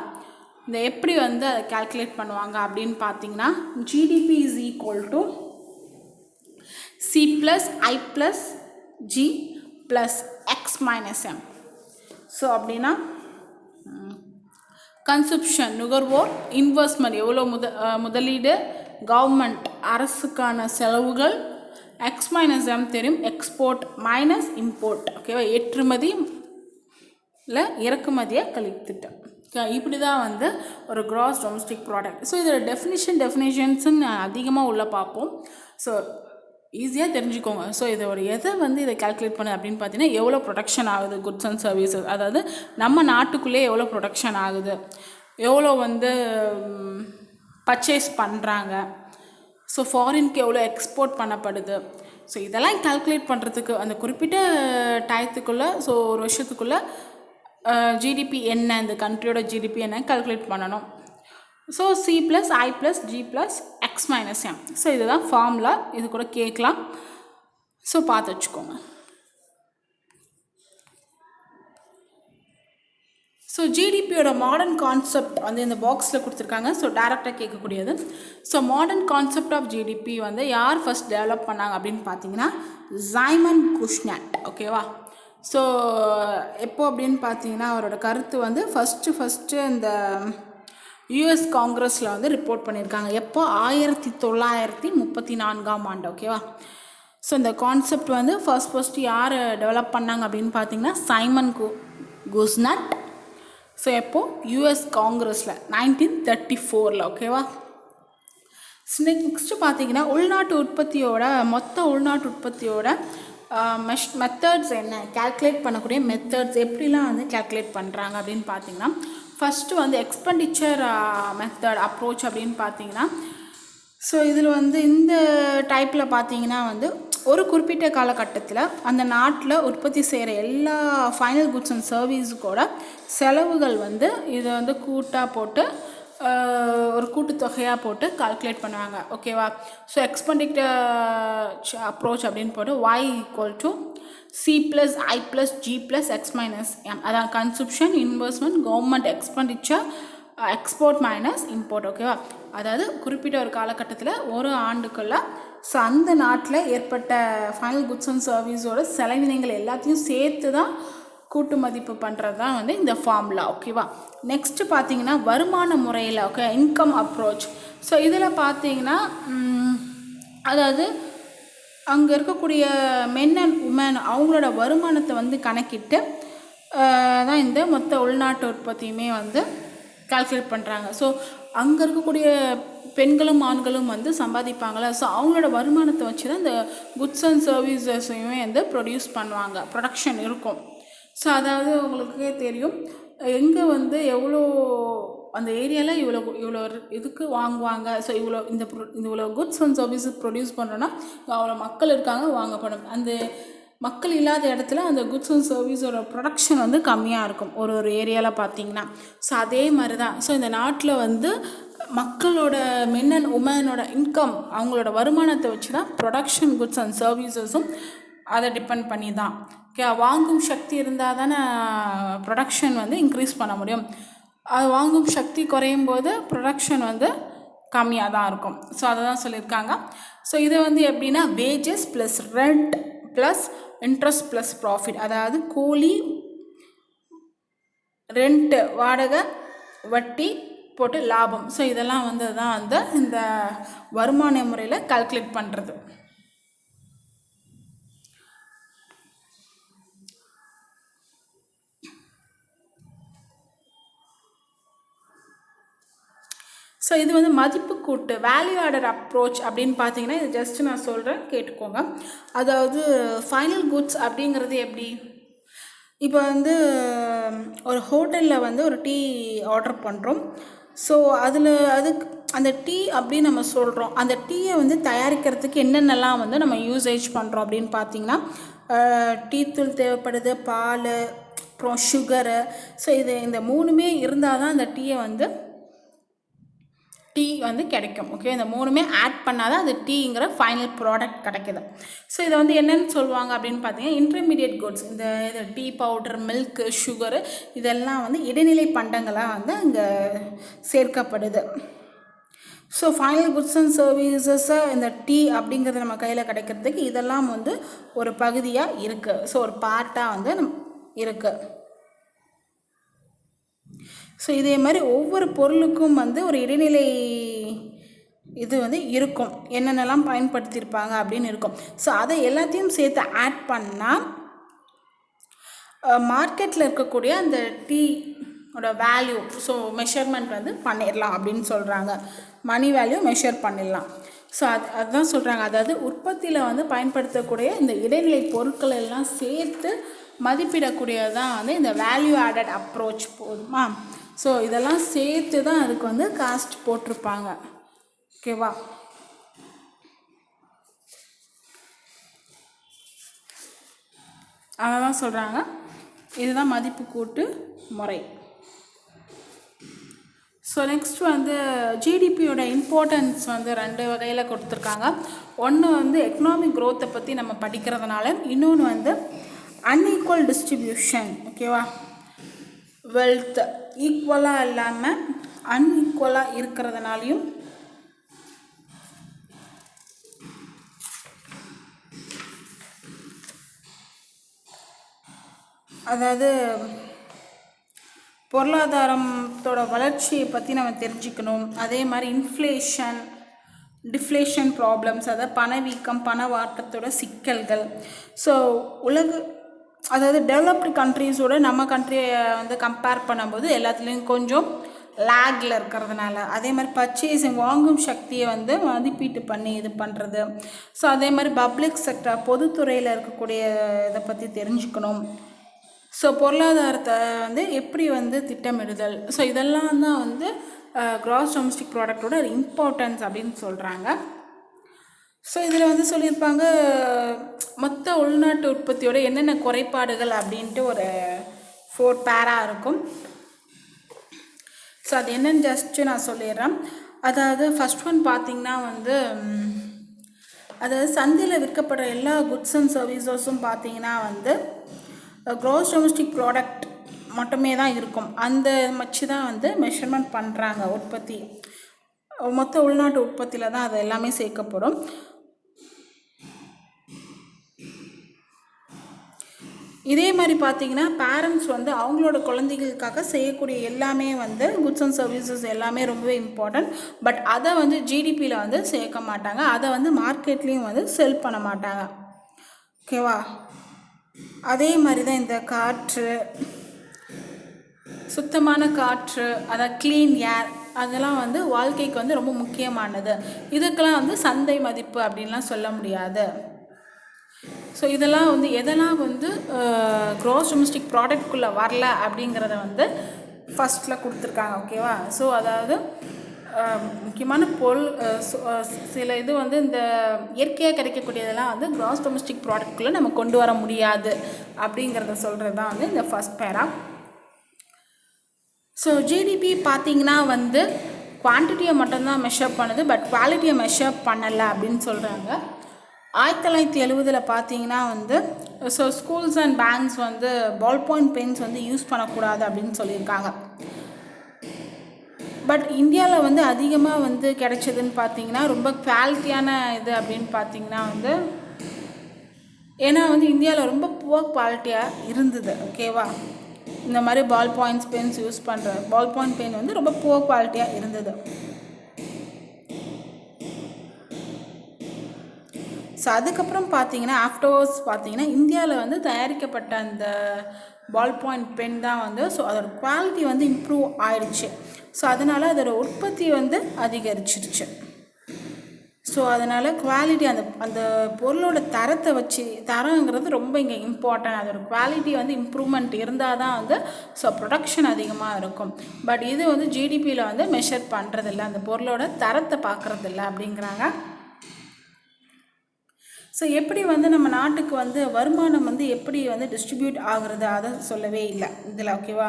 இந்த எப்படி வந்து அதை கால்குலேட் பண்ணுவாங்க அப்படின்னு பார்த்தீங்கன்னா, GDP is equal to C plus I plus G plus X minus M. So அப்படின்னா கன்சப்ஷன் நுகர்வோர், இன்வெஸ்ட்மெண்ட் எவ்வளோ முதலீடு, கவர்மெண்ட் அரசுக்கான செலவுகள், எக்ஸ் மைனஸ் எம் தெரியும், எக்ஸ்போர்ட் மைனஸ் இம்போர்ட். ஓகேவா, ஏற்றுமதி இல்லை இறக்குமதியை கழித்துட்டேன். இப்படி தான் வந்து ஒரு கிராஸ் டொமஸ்டிக் ப்ராடக்ட். ஸோ இதில் டெஃபினிஷன்ஸுன்னு அதிகமாக உள்ள பார்ப்போம். ஸோ ஈஸியாக தெரிஞ்சுக்கோங்க. ஸோ இதோட எதை வந்து இதை கால்குலேட் பண்ணு அப்படின்னு பார்த்தீங்கன்னா, எவ்வளோ ப்ரொடக்ஷன் ஆகுது குட்ஸ் அண்ட் சர்வீசஸ், அதாவது நம்ம நாட்டுக்குள்ளேயே எவ்வளோ ப்ரொடக்ஷன் ஆகுது, எவ்வளோ வந்து பர்ச்சேஸ் பண்ணுறாங்க, ஸோ ஃபாரினுக்கு எவ்வளோ எக்ஸ்போர்ட் பண்ணப்படுது. ஸோ இதெல்லாம் கால்குலேட் பண்ணுறதுக்கு அந்த குறிப்பிட்ட டயத்துக்குள்ளே, ஸோ ஒரு வருஷத்துக்குள்ளே ஜிடிபி என்ன, இந்த கண்ட்ரியோட ஜிடிபி என்ன கால்குலேட் பண்ணணும். So C plus I plus G plus X minus M. So இதுதான் ஃபார்முலா. இது கூட கேட்கலாம். ஸோ பார்த்து வச்சுக்கோங்க. ஸோ ஜிடிபியோட மாடர்ன் கான்செப்ட் வந்து இந்த பாக்ஸில் கொடுத்துருக்காங்க. ஸோ டேரெக்டாக கேட்கக்கூடியது. So modern concept of GDP வந்து யார் ஃபஸ்ட் டெவலப் பண்ணாங்க அப்படின்னு பார்த்தீங்கன்னா, சைமன் குஷ்னட். ஓகேவா. ஸோ எப்போ அப்படின்னு பார்த்தீங்கன்னா, அவரோட கருத்து வந்து ஃபஸ்ட்டு இந்த யூஎஸ் காங்கிரஸில் வந்து ரிப்போர்ட் பண்ணியிருக்காங்க. எப்போ 1934ஆம் ஆண்டு. ஓகேவா. ஸோ இந்த கான்செப்ட் வந்து ஃபர்ஸ்ட் யார் டெவலப் பண்ணாங்க அப்படின்னு பார்த்தீங்கன்னா, சைமன் குஷ்னட். ஸோ எப்போது யூஎஸ் காங்கிரஸில் 1934. ஓகேவா. நெக்ஸ்ட்டு பார்த்தீங்கன்னா, மொத்த உள்நாட்டு உற்பத்தியோட மெத்தட்ஸ் என்ன, கால்குலேட் பண்ணக்கூடிய மெத்தட்ஸ் எப்படிலாம் வந்து கால்குலேட் பண்ணுறாங்க அப்படின்னு பார்த்தீங்கன்னா, ஃபஸ்ட்டு வந்து எக்ஸ்பெண்டிச்சர் மெத்தட் அப்ரோச் அப்படின்னு பார்த்தீங்கன்னா, ஸோ இதில் வந்து இந்த டைப்பில் பார்த்தீங்கன்னா வந்து ஒரு குறிப்பிட்ட காலகட்டத்தில் அந்த நாட்டில் உற்பத்தி செய்கிற எல்லா ஃபைனல் குட்ஸ் அண்ட் சர்வீஸுக்கோட செலவுகள் வந்து இதை வந்து ஒரு கூட்டுத்தொகையாக போட்டு கால்குலேட் பண்ணுவாங்க. ஓகேவா. ஸோ எக்ஸ்பெண்டிச்சர் அப்ரோச் அப்படின்னு போட்டு y = C + I + G + X - M. அதான் consumption, investment, government expenditure, export minus import. ஓகேவா. அதாவது குறிப்பிட்ட ஒரு காலகட்டத்தில் ஒரு ஆண்டுக்குள்ளே ஸோ அந்த நாட்டில் ஏற்பட்ட ஃபைனல் குட்ஸ் அண்ட் சர்வீஸோட செலவினங்கள் எல்லாத்தையும் சேர்த்து தான் கூட்டு மதிப்பு பண்ணுறது தான் வந்து இந்த ஃபார்முலா. ஓகேவா. நெக்ஸ்ட்டு பார்த்தீங்கன்னா, வருமான முறையில் இன்கம் அப்ரோச். ஸோ இதில் பார்த்தீங்கன்னா, அதாவது அங்கே இருக்கக்கூடிய மென் அண்ட் உமன் அவங்களோட வருமானத்தை வந்து கணக்கிட்டு தான் இந்த மொத்த உள்நாட்டு உற்பத்தியுமே வந்து கால்குலேட் பண்ணுறாங்க. ஸோ அங்கே இருக்கக்கூடிய பெண்களும் ஆண்களும் வந்து சம்பாதிப்பாங்களே, ஸோ அவங்களோட வருமானத்தை வச்சு தான் இந்த குட்ஸ் அண்ட் சர்வீசஸையுமே வந்து ப்ரொடியூஸ் பண்ணுவாங்க, ப்ரொடக்ஷன் இருக்கும். ஸோ அதாவது உங்களுக்கே தெரியும், எங்கே வந்து எவ்வளோ அந்த ஏரியாவில் இவ்வளோ இதுக்கு வாங்குவாங்க. ஸோ இவ்வளோ குட்ஸ் அண்ட் சர்வீஸஸ் ப்ரொடியூஸ் பண்ணுறோன்னா அவ்வளோ மக்கள் இருக்காங்க, வாங்கப்படும். அந்த மக்கள் இல்லாத இடத்துல அந்த குட்ஸ் அண்ட் சர்வீஸோட ப்ரொடக்ஷன் வந்து கம்மியாக இருக்கும் ஒரு ஏரியாவில் பார்த்தீங்கன்னா. ஸோ அதே மாதிரி தான். ஸோ இந்த நாட்டில் வந்து மக்களோட மென் அண்ட் உமனோட இன்கம், அவங்களோட வருமானத்தை வச்சு தான் ப்ரொடக்ஷன் குட்ஸ் அண்ட் சர்வீசஸும் அதை டிபெண்ட் பண்ணி தான். வாங்கும் சக்தி இருந்தால் தானே ப்ரொடக்ஷன் வந்து இன்க்ரீஸ் பண்ண முடியும். அது வாங்கும் சக்தி குறையும் போது ப்ரொடக்ஷன் வந்து கம்மியாக தான் இருக்கும். ஸோ அதை தான் சொல்லியிருக்காங்க. ஸோ இதை வந்து எப்படின்னா, wages plus rent plus interest plus profit, அதாவது கூலி, ரெண்ட்டு, வாடகை, வட்டி போட்டு லாபம். ஸோ இதெல்லாம் வந்து தான் வந்து இந்த வருமான முறையில் கால்குலேட் பண்ணுறது. ஸோ இது வந்து மதிப்பு கூட்டு வேல்யூ ஆடட் அப்ரோச் அப்படின்னு பார்த்தீங்கன்னா இது ஜஸ்ட் நான் சொல்கிறேன் கேட்டுக்கோங்க. அதாவது ஃபைனல் குட்ஸ் அப்படிங்கிறது எப்படி, இப்போ வந்து ஒரு ஹோட்டலில் வந்து ஒரு டீ ஆர்டர் பண்ணுறோம். ஸோ அதுக்கு அந்த டீ அப்படின்னு நம்ம சொல்கிறோம். அந்த டீயை வந்து தயாரிக்கிறதுக்கு என்னென்னலாம் வந்து நம்ம யூசேஜ் பண்ணுறோம் அப்படின்னு பார்த்தீங்கன்னா டீ தூள் தேவைப்படுது, பால், அப்புறம் சுகரு. ஸோ இந்த மூணுமே இருந்தால் தான் அந்த டீயை வந்து டீ வந்து கிடைக்கும். ஓகே, இந்த மூணுமே ஆட் பண்ணால் தான் அது டீங்கிற ஃபைனல் ப்ராடக்ட் கிடைக்கிது. ஸோ இதை வந்து என்னென்னு சொல்லுவாங்க அப்படின்னு பார்த்தீங்கன்னா இன்டர்மீடியட் குட்ஸ். இது டீ பவுடர், மில்க்கு, சுகரு இதெல்லாம் வந்து இடைநிலை பண்டங்களாக வந்து அங்கே சேர்க்கப்படுது. ஸோ ஃபைனல் குட்ஸ் அண்ட் சர்வீசஸை இந்த டீ அப்படிங்கிறது நம்ம கையில் கிடைக்கிறதுக்கு இதெல்லாம் வந்து ஒரு பகுதியாக இருக்குது. ஸோ ஒரு பார்ட்டாக வந்து இருக்குது. ஸோ இதே மாதிரி ஒவ்வொரு பொருளுக்கும் வந்து ஒரு இடைநிலை இது வந்து இருக்கும், என்னென்னலாம் பயன்படுத்தியிருப்பாங்க அப்படின்னு இருக்கும். ஸோ அதை எல்லாத்தையும் சேர்த்து ஆட் பண்ணால் மார்க்கெட்டில் இருக்கக்கூடிய அந்த டீயோட வேல்யூ ஸோ மெஷர்மெண்ட் வந்து பண்ணிடலாம் அப்படின்னு சொல்கிறாங்க. மணி வேல்யூ மெஷர் பண்ணிடலாம். ஸோ அதுதான் சொல்கிறாங்க. அதாவது உற்பத்தியில் வந்து பயன்படுத்தக்கூடிய இந்த இடைநிலை பொருட்கள் எல்லாம் சேர்த்து மதிப்பிடக்கூடியதான் வந்து இந்த வேல்யூ ஆடட் அப்ரோச். போதுமா? ஸோ இதெல்லாம் சேர்த்து தான் அதுக்கு வந்து காஸ்ட் போட்டிருப்பாங்க. ஓகேவா? அதான் சொல்கிறாங்க, இதுதான் மதிப்பு கூட்டு முறை. ஸோ நெக்ஸ்ட் வந்து ஜிடிபியோட இம்பார்ட்டன்ஸ் வந்து 2 வகையில் கொடுத்துருக்காங்க. ஒன்று வந்து எக்கனாமிக் க்ரோத்தை பற்றி நம்ம படிக்கிறதுனால, இன்னொன்று வந்து அன்ஈக்குவல் டிஸ்ட்ரிபியூஷன். ஓகேவா? வெல்த் ஈக்குவலாக இல்லாமல் அன்ஈக்குவலாக இருக்கிறதுனாலையும் அதாவது பொருளாதாரத்தோட வளர்ச்சியை பற்றி நம்ம தெரிஞ்சுக்கணும். அதே மாதிரி இன்ஃப்ளேஷன், டிஃப்ளேஷன் ப்ராப்ளம்ஸ், அதாவது பணவீக்கம், பணவாட்டத்தோட சிக்கல்கள். ஸோ அதாவது டெவலப்டு கண்ட்ரீஸோட நம்ம கண்ட்ரியை வந்து கம்பேர் பண்ணும்போது எல்லாத்துலேயும் கொஞ்சம் லேக்கில் இருக்கிறதுனால, அதே மாதிரி பர்ச்சேசிங் வாங்கும் சக்தியை வந்து மதிப்பீட்டு பண்ணி இது பண்ணுறது. ஸோ அதே மாதிரி பப்ளிக் செக்டர் பொதுத்துறையில் இருக்கக்கூடிய இதை பற்றி தெரிஞ்சுக்கணும். ஸோ பொருளாதாரத்தை வந்து எப்படி வந்து திட்டமிடுதல். ஸோ இதெல்லாம் தான் வந்து கிராஸ் டொமஸ்டிக் ப்ராடக்டோட இம்பார்ட்டன்ஸ் அப்படின்னு சொல்கிறாங்க. ஸோ இதில் வந்து சொல்லியிருப்பாங்க மொத்த உள்நாட்டு உற்பத்தியோட என்னென்ன குறைபாடுகள் அப்படின்ட்டு ஒரு 4 பேரா இருக்கும். ஸோ அது என்னென்னு ஜஸ்ட்டு நான் சொல்லிடுறேன். அதாவது ஃபஸ்ட் ஒன் பார்த்திங்கன்னா வந்து அதாவது சந்தையில் விற்கப்படுற எல்லா குட்ஸ் அண்ட் சர்வீசஸும் பார்த்திங்கன்னா வந்து க்ராஸ் டொமஸ்டிக் ப்ராடக்ட் மட்டுமே தான் இருக்கும். அந்த வச்சு தான் வந்து மெஷர்மெண்ட் பண்ணுறாங்க. உற்பத்தி மொத்த உள்நாட்டு உற்பத்தியில் தான் அது எல்லாமே சேர்க்கப்படும். இதே மாதிரி பார்த்திங்கன்னா பேரண்ட்ஸ் வந்து அவங்களோட குழந்தைகளுக்காக செய்யக்கூடிய எல்லாமே வந்து குட்ஸ் அண்ட் சர்வீசஸ் எல்லாமே ரொம்பவே இம்பார்ட்டன்ட். பட் அதை வந்து ஜிடிபியில் வந்து சேர்க்க மாட்டாங்க. அதை வந்து மார்க்கெட்லேயும் வந்து செல் பண்ண மாட்டாங்க. ஓகேவா? அதே மாதிரி தான் இந்த காற்று, சுத்தமான காற்று, அதாவது க்ளீன் ஏர், அதெல்லாம் வந்து வாழ்க்கைக்கு வந்து ரொம்ப முக்கியமானது. இதுக்கெல்லாம் வந்து சந்தை மதிப்பு அப்படின்லாம் சொல்ல முடியாது. ஸோ இதெல்லாம் வந்து எதெல்லாம் வந்து க்ராஸ் டொமஸ்டிக் ப்ராடக்ட்குள்ளே வரல அப்படிங்கிறத வந்து ஃபஸ்ட்டில் கொடுத்துருக்காங்க. ஓகேவா? ஸோ அதாவது முக்கியமான பொருள் சில இது வந்து இந்த இயற்கையாக கிடைக்கக்கூடியதெல்லாம் வந்து க்ராஸ் டொமஸ்டிக் ப்ராடக்ட்குள்ளே நம்ம கொண்டு வர முடியாது அப்படிங்கிறத சொல்கிறது தான் வந்து இந்த ஃபஸ்ட் பேரா. ஸோ ஜிடிபி பார்த்திங்கன்னா வந்து குவான்டிட்டியை மட்டும்தான் மெஷர் பண்ணுது, பட் குவாலிட்டியை மெஷர் பண்ணலை அப்படின்னு சொல்கிறாங்க. 1970 பார்த்தீங்கன்னா வந்து ஸோ ஸ்கூல்ஸ் அண்ட் பேங்க்ஸ் வந்து பால் பாயிண்ட் பென்ஸ் வந்து யூஸ் பண்ணக்கூடாது அப்படின்னு சொல்லியிருக்காங்க. பட் இந்தியாவில் வந்து அதிகமாக வந்து கிடைச்சதுன்னு பார்த்தீங்கன்னா ரொம்ப குவாலிட்டியான இது அப்படின்னு பார்த்தீங்கன்னா வந்து ஏன்னா வந்து இந்தியாவில் ரொம்ப புவர் குவாலிட்டியாக இருந்தது. ஓகேவா? இந்த மாதிரி பால் பாயிண்ட்ஸ் பென்ஸ் யூஸ் பண்ணுற பால் பாயிண்ட் பென் வந்து ரொம்ப புவர் குவாலிட்டியாக இருந்தது. ஸோ அதுக்கப்புறம் பார்த்தீங்கன்னா ஆஃப்டர்வர்ஸ் பார்த்தீங்கன்னா இந்தியாவில் வந்து தயாரிக்கப்பட்ட அந்த பால் பாயிண்ட் பென் தான் வந்து ஸோ அதோட குவாலிட்டி வந்து இம்ப்ரூவ் ஆயிடுச்சு. ஸோ அதனால் அதோட உற்பத்தி வந்து அதிகரிச்சிருச்சு. ஸோ அதனால் குவாலிட்டி அந்த பொருளோட தரத்தை வச்சு தரங்கிறது ரொம்ப இங்கே இம்பார்ட்டன்ட். அதோட குவாலிட்டி வந்து இம்ப்ரூவ்மெண்ட் இருந்தால் தான் வந்து ஸோ ப்ரொடக்ஷன் அதிகமாக இருக்கும். பட் இது வந்து ஜிடிபியில் வந்து மெஷர் பண்ணுறதில்ல, அந்த பொருளோட தரத்தை பார்க்குறதில்ல அப்படிங்கிறாங்க. ஸோ எப்படி வந்து நம்ம நாட்டுக்கு வந்து வருமானம் வந்து எப்படி வந்து டிஸ்ட்ரிபியூட் ஆகுறது அதை சொல்லவே இல்லை இதில். ஓகேவா?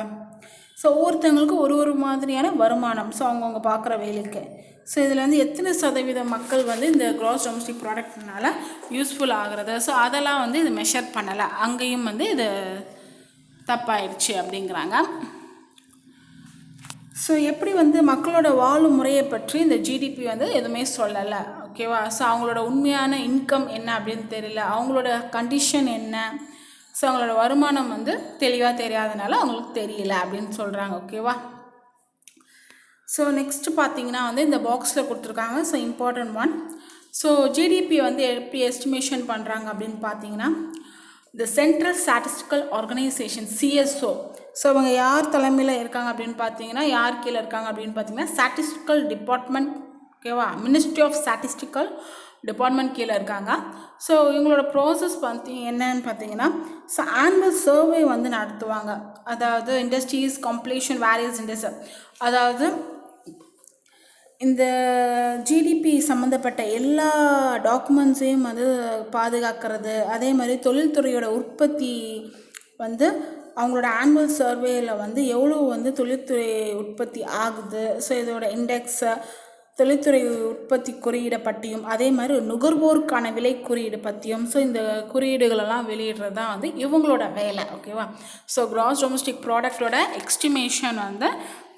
ஸோ ஒவ்வொருத்தவங்களுக்கும் ஒரு மாதிரியான வருமானம், ஸோ அவங்கவுங்க பார்க்குற வேலைக்கு. ஸோ இதில் வந்து எத்தனை சதவீதம் மக்கள் வந்து இந்த க்ராஸ் டொமஸ்டிக் ப்ராடக்ட்னால யூஸ்ஃபுல் ஆகிறது, ஸோ அதெல்லாம் வந்து இது மெஷர் பண்ணலை. அங்கேயும் வந்து இது தப்பாயிடுச்சு அப்படிங்கிறாங்க. ஸோ எப்படி வந்து மக்களோட வாழும் முறையை பற்றி இந்த ஜிடிபி வந்து எதுவுமே சொல்லலை. ஓகேவா? ஸோ அவங்களோட உண்மையான இன்கம் என்ன அப்படின்னு தெரியல, அவங்களோட கண்டிஷன் என்ன, ஸோ அவங்களோட வருமானம் வந்து தெளிவாக தெரியாதனால அவங்களுக்கு தெரியல அப்படின்னு சொல்கிறாங்க. ஓகேவா? ஸோ நெக்ஸ்ட்டு பார்த்தீங்கன்னா வந்து இந்த பாக்ஸில் கொடுத்துருக்காங்க. So important one. So GDP வந்து எப்படி எஸ்டிமேஷன் பண்ணுறாங்க அப்படின்னு பார்த்தீங்கன்னா, இந்த central statistical organisation CSO. So அவங்க யார் தலைமையில் இருக்காங்க அப்படின்னு பார்த்தீங்கன்னா, யார் கீழே இருக்காங்க அப்படின்னு பார்த்தீங்கன்னா, ஸ்டாட்டிஸ்டிக்கல் டிபார்ட்மெண்ட். ஓகேவா? மினிஸ்ட்ரி ஆஃப் ஸ்டாட்டிஸ்டிக்கல் டிபார்ட்மெண்ட் கீழே இருக்காங்க. ஸோ இவங்களோட ப்ராசஸ் என்னன்னு பார்த்தீங்கன்னா, ஸோ ஆனுவல் சர்வே வந்து நடத்துவாங்க. அதாவது இண்டஸ்ட்ரீஸ் கம்ப்ளீஷன் வேரியஸ் இண்டஸ்ட்ரி, அதாவது இந்த ஜிடிபி சம்மந்தப்பட்ட எல்லா டாக்குமெண்ட்ஸையும் வந்து பாதுகாக்கிறது. அதே மாதிரி தொழில்துறையோட உற்பத்தி வந்து அவங்களோட ஆனுவல் சர்வேயில் வந்து எவ்வளோ வந்து தொழில்துறை உற்பத்தி ஆகுது, ஸோ இதோட இண்டெக்ஸை, தொழில்துறை உற்பத்தி குறியீடை பற்றியும், அதே மாதிரி நுகர்வோருக்கான விலை குறியீடு பற்றியும், ஸோ இந்த குறியீடுகளெல்லாம் வெளியிடுறது தான் வந்து இவங்களோட வேலை. ஓகேவா? ஸோ கிராஸ் டொமஸ்டிக் ப்ராடக்டோட எஸ்டிமேஷன் வந்து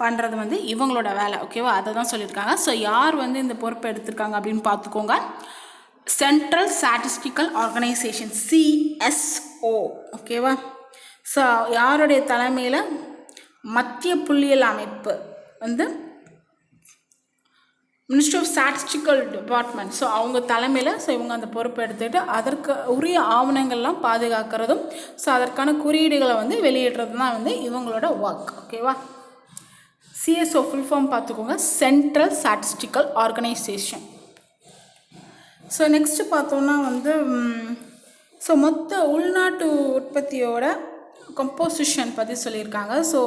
பண்ணுறது வந்து இவங்களோட வேலை. ஓகேவா? அதை தான் சொல்லியிருக்காங்க. ஸோ யார் வந்து இந்த பொறுப்பை எடுத்திருக்காங்க அப்படின்னு பார்த்துக்கோங்க. Central statistical organisation CSO. ஓகேவா? ஸோ யாருடைய தலைமையில்? மத்திய புள்ளியியல் அமைப்பு வந்து ministry of statistical department. So அவங்க தலைமையில் ஸோ இவங்க அந்த பொறுப்பை எடுத்துகிட்டு அதற்கு உரிய ஆவணங்கள்லாம் பாதுகாக்கிறதும், ஸோ அதற்கான குறியீடுகளை வந்து வெளியிடுறது தான் வந்து இவங்களோட ஒர்க். ஓகேவா? சிஎஸ்ஓ ஃபுல் ஃபார்ம் பார்த்துக்கோங்க, central statistical organisation. So next பார்த்தோன்னா வந்து ஸோ மொத்த உள்நாட்டு உற்பத்தியோட கம்போசிஷன் பற்றி சொல்லியிருக்காங்க. ஸோ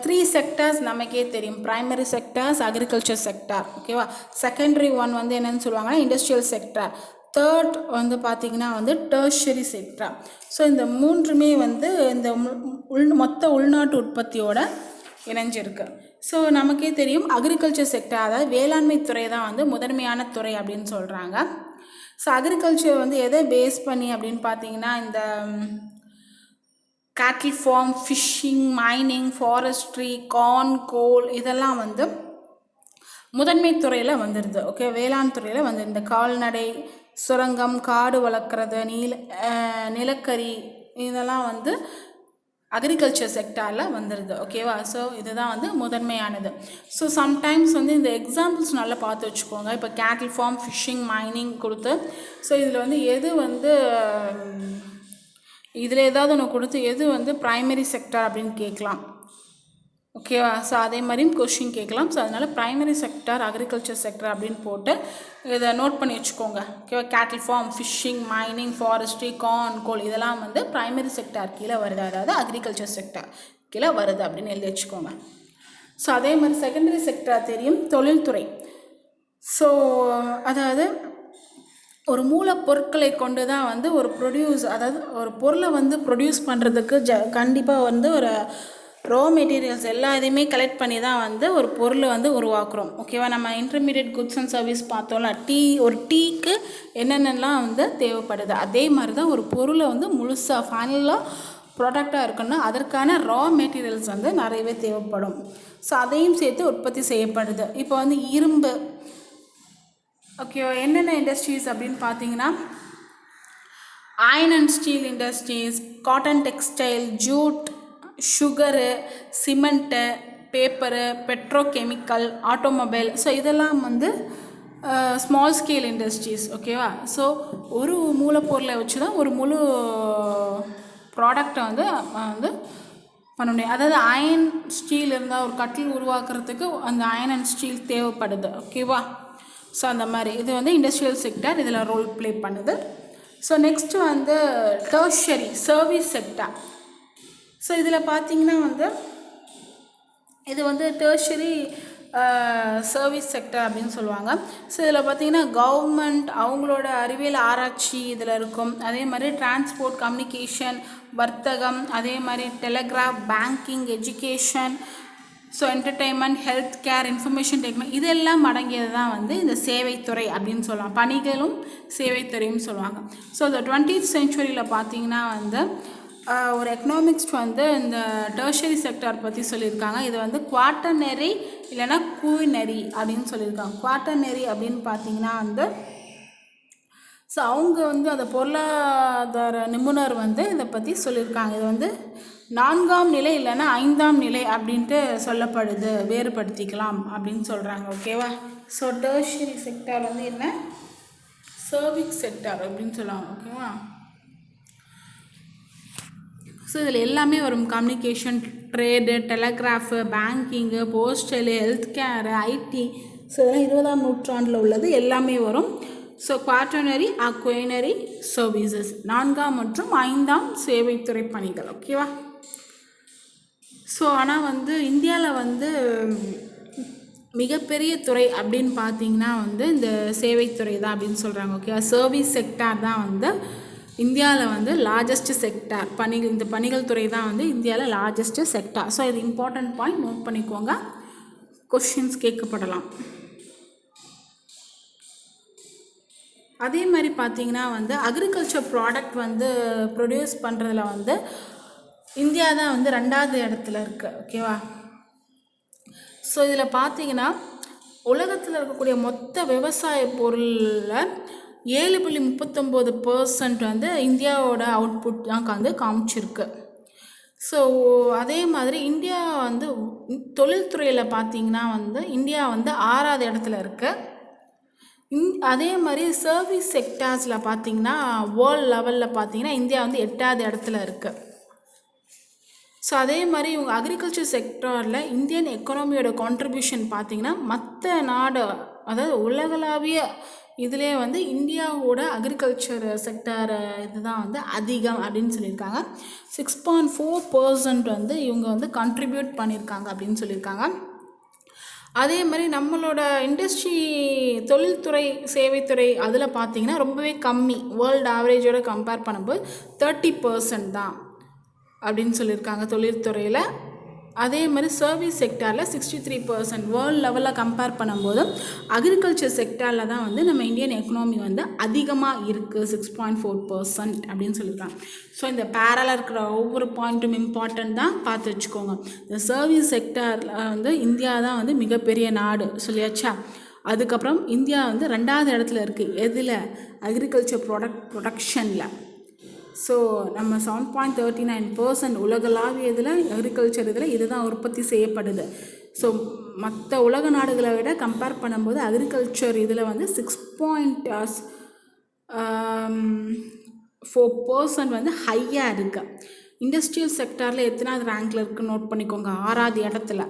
3 செக்டார்ஸ் நமக்கே தெரியும். Primary sectors, agriculture sector. ஓகேவா? செகண்டரி ஒன் வந்து என்னென்னு சொல்லுவாங்கன்னா இண்டஸ்ட்ரியல் செக்டார். தேர்ட் வந்து பார்த்திங்கன்னா வந்து டெர்ஷரி செக்டார். ஸோ இந்த மூன்றுமே வந்து இந்த மொத்த உள்நாட்டு உற்பத்தியோட இணைஞ்சிருக்கு. ஸோ நமக்கே தெரியும் அக்ரிகல்ச்சர் செக்டார், அதாவது வேளாண்மை துறை தான் வந்து முதன்மையான துறை அப்படின்னு சொல்கிறாங்க. ஸோ அக்ரிகல்ச்சர் வந்து எதை பேஸ் பண்ணி அப்படின்னு பார்த்தீங்கன்னா, இந்த cattle farm, fishing, mining, forestry, corn, coal இதெல்லாம் வந்து முதன்மை துறையில் வந்துடுது. ஓகே? வேளாண் துறையில் வந்து இந்த கால்நடை, சுரங்கம், காடு வளர்க்குறது, நிலக்கரி இதெல்லாம் வந்து அக்ரிகல்ச்சர் செக்டாரில் வந்துடுது. ஓகேவா? ஸோ இதுதான் வந்து முதன்மையானது. ஸோ சம்டைம்ஸ் வந்து இந்த எக்ஸாம்பிள்ஸ் நல்லா பார்த்து வச்சுக்கோங்க. இப்போ கேட்டில் ஃபார்ம், ஃபிஷ்ஷிங், மைனிங் கொடுத்து, ஸோ இதில் வந்து எது வந்து இதில் ஏதாவது ஒன்று கொடுத்து எது வந்து ப்ரைமரி செக்டார் அப்படின்னு கேட்கலாம். ஓகேவா? ஸோ அதே மாதிரியும் கொஷின் கேட்கலாம். ஸோ அதனால் ப்ரைமரி செக்டார், அக்ரிகல்ச்சர் செக்டார் அப்படின்னு போட்டு இதை நோட் பண்ணி வச்சுக்கோங்க. ஓகேவா? Cattle farm, fishing, mining, forestry, corn, coal இதெல்லாம் வந்து ப்ரைமரி செக்டார் கீழே வருது, அதாவது அக்ரிகல்ச்சர் செக்டார் கீழே வருது அப்படின்னு எழுதி வச்சுக்கோங்க. ஸோ அதே மாதிரி செகண்டரி செக்டார் தெரியும், தொழில்துறை. ஸோ அதாவது ஒரு மூலப்பொருட்களை கொண்டு தான் வந்து ஒரு ப்ரொடியூஸ், அதாவது ஒரு பொருளை வந்து ப்ரொடியூஸ் பண்ணுறதுக்கு கண்டிப்பாக வந்து ஒரு ரா மெட்டீரியல்ஸ் எல்லா இதையுமே கலெக்ட் பண்ணி தான் வந்து ஒரு பொருளை வந்து உருவாக்குறோம். ஓகேவா? நம்ம இன்டர்மீடியட் குட்ஸ் அண்ட் சர்வீஸ் பார்த்தோம்ல, ஒரு டீக்கு என்னென்னலாம் வந்து தேவைப்படுது, அதே மாதிரி தான் ஒரு பொருளை வந்து முழுசாக ஃபைனலாக ப்ராடக்டாக இருக்குன்னா அதற்கான ரா மெட்டீரியல்ஸ் வந்து நிறையவே தேவைப்படும். ஸோ அதையும் சேர்த்து உற்பத்தி செய்யப்படுது. இப்போ வந்து இரும்பு. ஓகேவா? என்னென்ன இண்டஸ்ட்ரீஸ் அப்படின்னு பார்த்தீங்கன்னா, iron and steel industries, cotton textile, jute, sugar, cement, paper, petrochemical, automobile. So இதெல்லாம் வந்து ஸ்மால் ஸ்கேல் இண்டஸ்ட்ரீஸ். ஓகேவா? ஸோ ஒரு மூலப்பொருளை வச்சு தான் ஒரு முழு ப்ராடக்டை வந்து பண்ண முடியும். அதாவது அயன் ஸ்டீல் இருந்தால் ஒரு கட்டில் உருவாக்குறதுக்கு அந்த அயன் அண்ட் ஸ்டீல் தேவைப்படுது. ஓகேவா? ஸோ அந்த மாதிரி இது வந்து இண்டஸ்ட்ரியல் செக்டார் இதில் ரோல் ப்ளே பண்ணுது. ஸோ நெக்ஸ்ட்டு வந்து டெர்ஷரி சர்வீஸ் செக்டார். ஸோ இதில் பார்த்திங்கன்னா வந்து இது வந்து டெர்ஷரி சர்வீஸ் செக்டர் அப்படின்னு சொல்லுவாங்க. ஸோ இதில் பார்த்திங்கன்னா கவர்மெண்ட் அவங்களோட அறிவியல் ஆராய்ச்சி இதில் இருக்கும். அதே மாதிரி டிரான்ஸ்போர்ட், கம்யூனிகேஷன், வர்த்தகம், அதே மாதிரி telegraph, banking, education, so entertainment, health care, information technology இதெல்லாம் அடங்கியது தான் வந்து இந்த சேவைத்துறை அப்படின்னு சொல்லலாம். பணிகளும் சேவைத்துறையும் சொல்லுவாங்க. ஸோ இந்த 20th சென்ச்சுரியில் பார்த்திங்கன்னா வந்து ஒரு எக்கனாமிக்ஸ் வந்து இந்த டெர்ஷரி செக்டார் பற்றி சொல்லியிருக்காங்க. இது வந்து குவாட்டர்னரி இல்லைன்னா குயினரி அப்படின்னு சொல்லியிருக்காங்க. குவாட்டர்னரி அப்படின்னு பார்த்தீங்கன்னா வந்து ஸோ அவங்க வந்து அந்த பொருளாதார நிபுணர் வந்து இதை பற்றி சொல்லியிருக்காங்க. இது வந்து 4ஆம் நிலை இல்லைன்னா 5ஆம் நிலை அப்படின்ட்டு சொல்லப்படுது, வேறுபடுத்திக்கலாம் அப்படின்னு சொல்கிறாங்க. ஓகேவா? ஸோ டெர்ஷரி செக்டார் வந்து என்ன, சர்வீஸ் செக்டார் அப்படின்னு சொல்லுவாங்க. ஓகேவா? ஸோ இதில் எல்லாமே வரும். Communication, trade, telegraph, banking, postal, health care, IT. So இதெல்லாம் 20ஆம் நூற்றாண்டில் உள்ளது எல்லாமே வரும். ஸோ குவாட்டர்னரி, அக்வைனரி சர்வீசஸ் 4ஆம் மற்றும் 5ஆம் சேவைத்துறை பணிகள். ஓகேவா? ஸோ ஆனால் வந்து இந்தியாவில் வந்து மிகப்பெரிய துறை அப்படின்னு பார்த்தீங்கன்னா வந்து இந்த சேவைத்துறை தான் அப்படின்னு சொல்கிறாங்க. ஓகேவா? சர்வீஸ் செக்டார் தான் வந்து இந்தியாவில் வந்து லார்ஜஸ்ட் செக்டார். இந்த பணிகள் துறை தான் வந்து இந்தியாவில் லார்ஜஸ்ட் செக்டார். ஸோ இது இம்பார்ட்டன்ட் பாயிண்ட், நோட் பண்ணிக்கோங்க, கொஷின்ஸ் கேட்கப்படலாம். அதே மாதிரி பார்த்தீங்கன்னா வந்து அக்ரிகல்ச்சர் ப்ராடக்ட் வந்து ப்ரொடியூஸ் பண்ணுறதுல வந்து இந்தியா தான் வந்து 2வது இடத்துல இருக்குது. ஓகேவா? ஸோ இதில் பார்த்தீங்கன்னா உலகத்தில் இருக்கக்கூடிய மொத்த விவசாய பொருளில் 7.39% வந்து இந்தியாவோட அவுட்புட் தான் வந்து காமிச்சிருக்கு. ஸோ அதே மாதிரி இந்தியா வந்து தொழில்துறையில் பார்த்திங்கன்னா வந்து இந்தியா வந்து 6வது இடத்துல இருக்குது. அதே மாதிரி சர்வீஸ் செக்டார்ஸில் பார்த்திங்கன்னா வேர்ல்டு லெவலில் பார்த்திங்கன்னா இந்தியா வந்து 8வது இடத்துல இருக்குது. ஸோ அதே மாதிரி இவங்க அக்ரிகல்ச்சர் செக்டாரில் இந்தியன் எக்கனாமியோட கான்ட்ரிபியூஷன் பார்த்திங்கன்னா மற்ற நாடு, அதாவது உலகளாவிய இதிலே வந்து இந்தியாவோட அக்ரிகல்ச்சர் செக்டார் இதுதான் வந்து அதிகம் அப்படின்னு சொல்லியிருக்காங்க. 6.4% வந்து இவங்க வந்து கண்ட்ரிபியூட் பண்ணியிருக்காங்க அப்படின்னு சொல்லியிருக்காங்க. அதே மாதிரி நம்மளோட இண்டஸ்ட்ரி, தொழில்துறை, சேவைத்துறை அதில் பார்த்திங்கன்னா ரொம்பவே கம்மி. வேர்ல்டு ஆவரேஜோடு கம்பேர் பண்ணும்போது 30% தான் அப்படின்னு சொல்லியிருக்காங்க தொழில்துறையில். அதே மாதிரி சர்வீஸ் செக்டாரில் 63%. வேர்ல்டு லெவலில் கம்பேர் பண்ணும்போது அக்ரிகல்ச்சர் செக்டாரில் தான் வந்து நம்ம இந்தியன் எக்கனாமி வந்து அதிகமாக இருக்குது, 6.4% அப்படின்னு சொல்லியிருக்காங்க. ஸோ இந்த பேரலாக இருக்கிற ஒவ்வொரு பாயிண்ட்டும் இம்பார்ட்டன்ட் தான், பார்த்து வச்சுக்கோங்க. இந்த சர்வீஸ் செக்டாரில் வந்து இந்தியா தான் வந்து மிகப்பெரிய நாடு சொல்லியாச்சா. அதுக்கப்புறம் இந்தியா வந்து 2வது இடத்துல இருக்குது. எதில்? அக்ரிகல்ச்சர் ப்ரொடக்ஷனில். ஸோ நம்ம 7.39% உலகளாவிய இதில் அக்ரிகல்ச்சர் இதில் இதுதான் உற்பத்தி செய்யப்படுது. ஸோ மற்ற உலக நாடுகளை விட கம்பேர் பண்ணும்போது அக்ரிகல்ச்சர் இதில் வந்து 6.4% வந்து ஹையாக இருக்குது. இண்டஸ்ட்ரியல் செக்டாரில் எத்தனாவது ரேங்கில் இருக்குதுன்னு நோட் பண்ணிக்கோங்க, 6வது இடத்துல.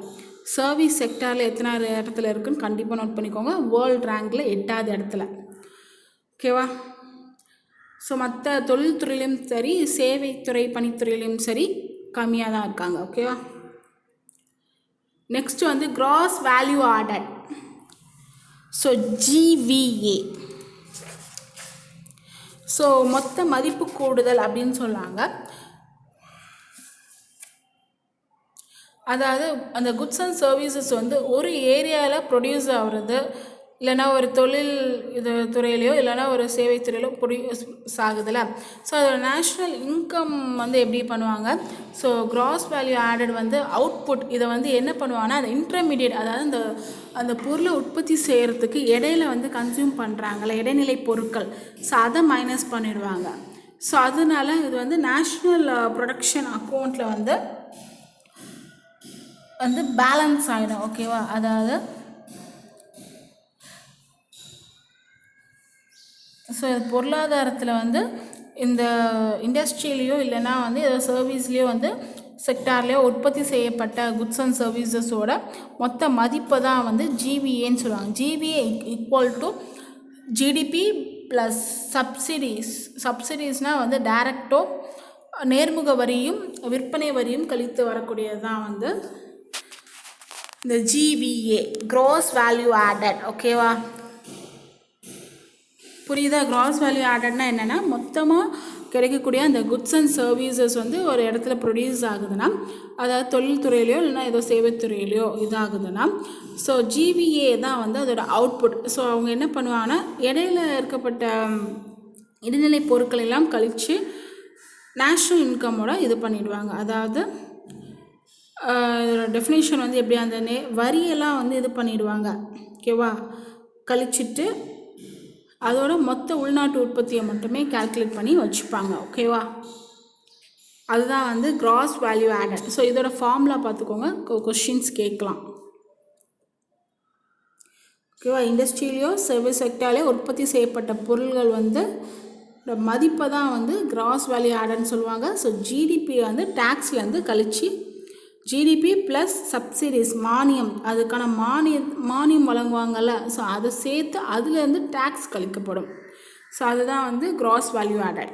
சர்வீஸ் செக்டாரில் எத்தனாவது இடத்துல இருக்குதுன்னு கண்டிப்பாக நோட் பண்ணிக்கோங்க, வேர்ல்டு ரேங்கில் 8வது இடத்துல. ஓகேவா? ஸோ மற்ற தொழில்துறையிலையும் சரி, சேவைத்துறை பணித்துறையிலையும் சரி கம்மியாக தான் இருக்காங்க. ஓகேவா? நெக்ஸ்ட் வந்து cross value added, so GVA. So மொத்த மதிப்பு கூடுதல் அப்படின்னு சொன்னாங்க. அதாவது அந்த குட்ஸ் அண்ட் சர்வீசஸ் வந்து ஒரு ஏரியாவில் ப்ரொடியூஸ் ஆகிறது, இல்லைனா ஒரு தொழில் இது துறையிலையோ இல்லைனா ஒரு சேவைத்துறையிலோ ப்ரொடியூஸ் ஆகுதுல்ல. ஸோ அதோட நேஷ்னல் இன்கம் வந்து எப்படி பண்ணுவாங்க? ஸோ கிராஸ் வேல்யூ ஆடட் வந்து அவுட்புட் இதை வந்து என்ன பண்ணுவாங்கன்னா அந்த இன்டர்மீடியட், அதாவது அந்த பொருளை உற்பத்தி செய்கிறதுக்கு இடையில வந்து கன்சியூம் பண்ணுறாங்களே இடைநிலை பொருட்கள், ஸோ அதை மைனஸ் பண்ணிடுவாங்க. ஸோ அதனால இது வந்து நேஷ்னல் ப்ரொடக்ஷன் அக்கௌண்ட்டில் வந்து பேலன்ஸ் ஆகிடும். ஓகேவா? அதாவது ஸோ பொருளாதாரத்தில் வந்து இந்த இண்டஸ்ட்ரியிலையோ இல்லைனா வந்து ஏதோ சர்வீஸ்லேயோ வந்து செக்டார்லேயே உற்பத்தி செய்யப்பட்ட குட்ஸ் அண்ட் சர்வீசஸோட மொத்த மதிப்பை தான் வந்து ஜிவிஏன்னு சொல்லுவாங்க. GVA equal to GDP plus சப்சிடிஸ்னால் வந்து டைரக்டோ நேர்முக வரியும் விற்பனை வரியும் கழித்து வரக்கூடியது தான் வந்து இந்த ஜிவிஏ, க்ராஸ் வேல்யூ ஆடட். ஓகேவா, புரியுதா? க்ராஸ் வேல்யூ ஆடட்னா என்னென்னா மொத்தமாக கிடைக்கக்கூடிய அந்த குட்ஸ் அண்ட் சர்வீசஸ் வந்து ஒரு இடத்துல ப்ரொடியூஸ் ஆகுதுன்னா, அதாவது தொழில்துறையிலையோ இல்லைனா ஏதோ சேவைத்துறையிலையோ இதாகுதுன்னா, ஸோ ஜிவிஏ தான் வந்து அதோட அவுட்புட். ஸோ அவங்க என்ன பண்ணுவாங்கன்னா இடையில இருக்கப்பட்ட இடைநிலை பொருட்கள் எல்லாம் கழித்து நேஷ்னல் இன்கமோட இது பண்ணிவிடுவாங்க. அதாவது இதோட டெஃபினேஷன் வந்து எப்படி, அந்த வரியெல்லாம் வந்து இது பண்ணிவிடுவாங்க. ஓகேவா, கழிச்சிட்டு அதோட மொத்த உள்நாட்டு உற்பத்தியை மட்டுமே கால்குலேட் பண்ணி வச்சுப்பாங்க. ஓகேவா, அதுதான் வந்து கிராஸ் வேல்யூ ஆடட். ஸோ இதோட ஃபார்முலா பார்த்துக்கோங்க, கொஷின்ஸ் கேட்கலாம். ஓகேவா, இண்டஸ்ட்ரியிலையோ சர்வீஸ் செக்டார்லேயோ உற்பத்தி செய்யப்பட்ட பொருள்கள் வந்து மதிப்பை தான் வந்து கிராஸ் வேல்யூ ஆடட்னு சொல்லுவாங்க. ஸோ ஜிடிபி வந்து டேக்ஸ்லேருந்து கழித்து ஜிடிபி ப்ளஸ் சப்சிடிஸ் மானியம், அதுக்கான மானியம் வழங்குவாங்கள்ல, ஸோ அதை சேர்த்து அதுலேருந்து டேக்ஸ் கழிக்கப்படும். ஸோ அதுதான் வந்து கிராஸ் வேல்யூ ஆடட்.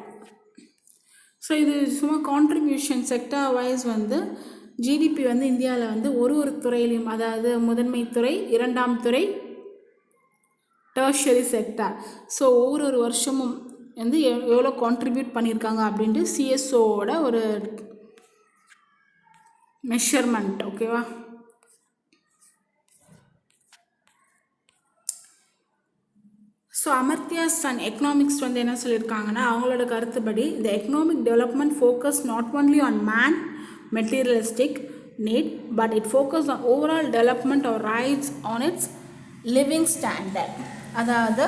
ஸோ இது சும்மா கான்ட்ரிபியூஷன் செக்டார் வைஸ் வந்து ஜிடிபி வந்து இந்தியாவில் வந்து ஒரு துறையிலையும், அதாவது முதன்மை துறை, இரண்டாம் துறை, டெர்ஷரி செக்டார், ஸோ ஒவ்வொரு வருஷமும் வந்து எவ்வளோ கான்ட்ரிபியூட் பண்ணியிருக்காங்க அப்படின்ட்டு சிஎஸ்ஓவோட ஒரு மெஷர்மெண்ட். ஓகேவா, ஸோ அமர்த்தியா சென் எக்கனாமிக்ஸ் வந்து என்ன சொல்லியிருக்காங்கன்னா, அவங்களோட கருத்துப்படி இந்த economic development focus not only on man materialistic need but it focus on overall development or rights on its living standard. அதாவது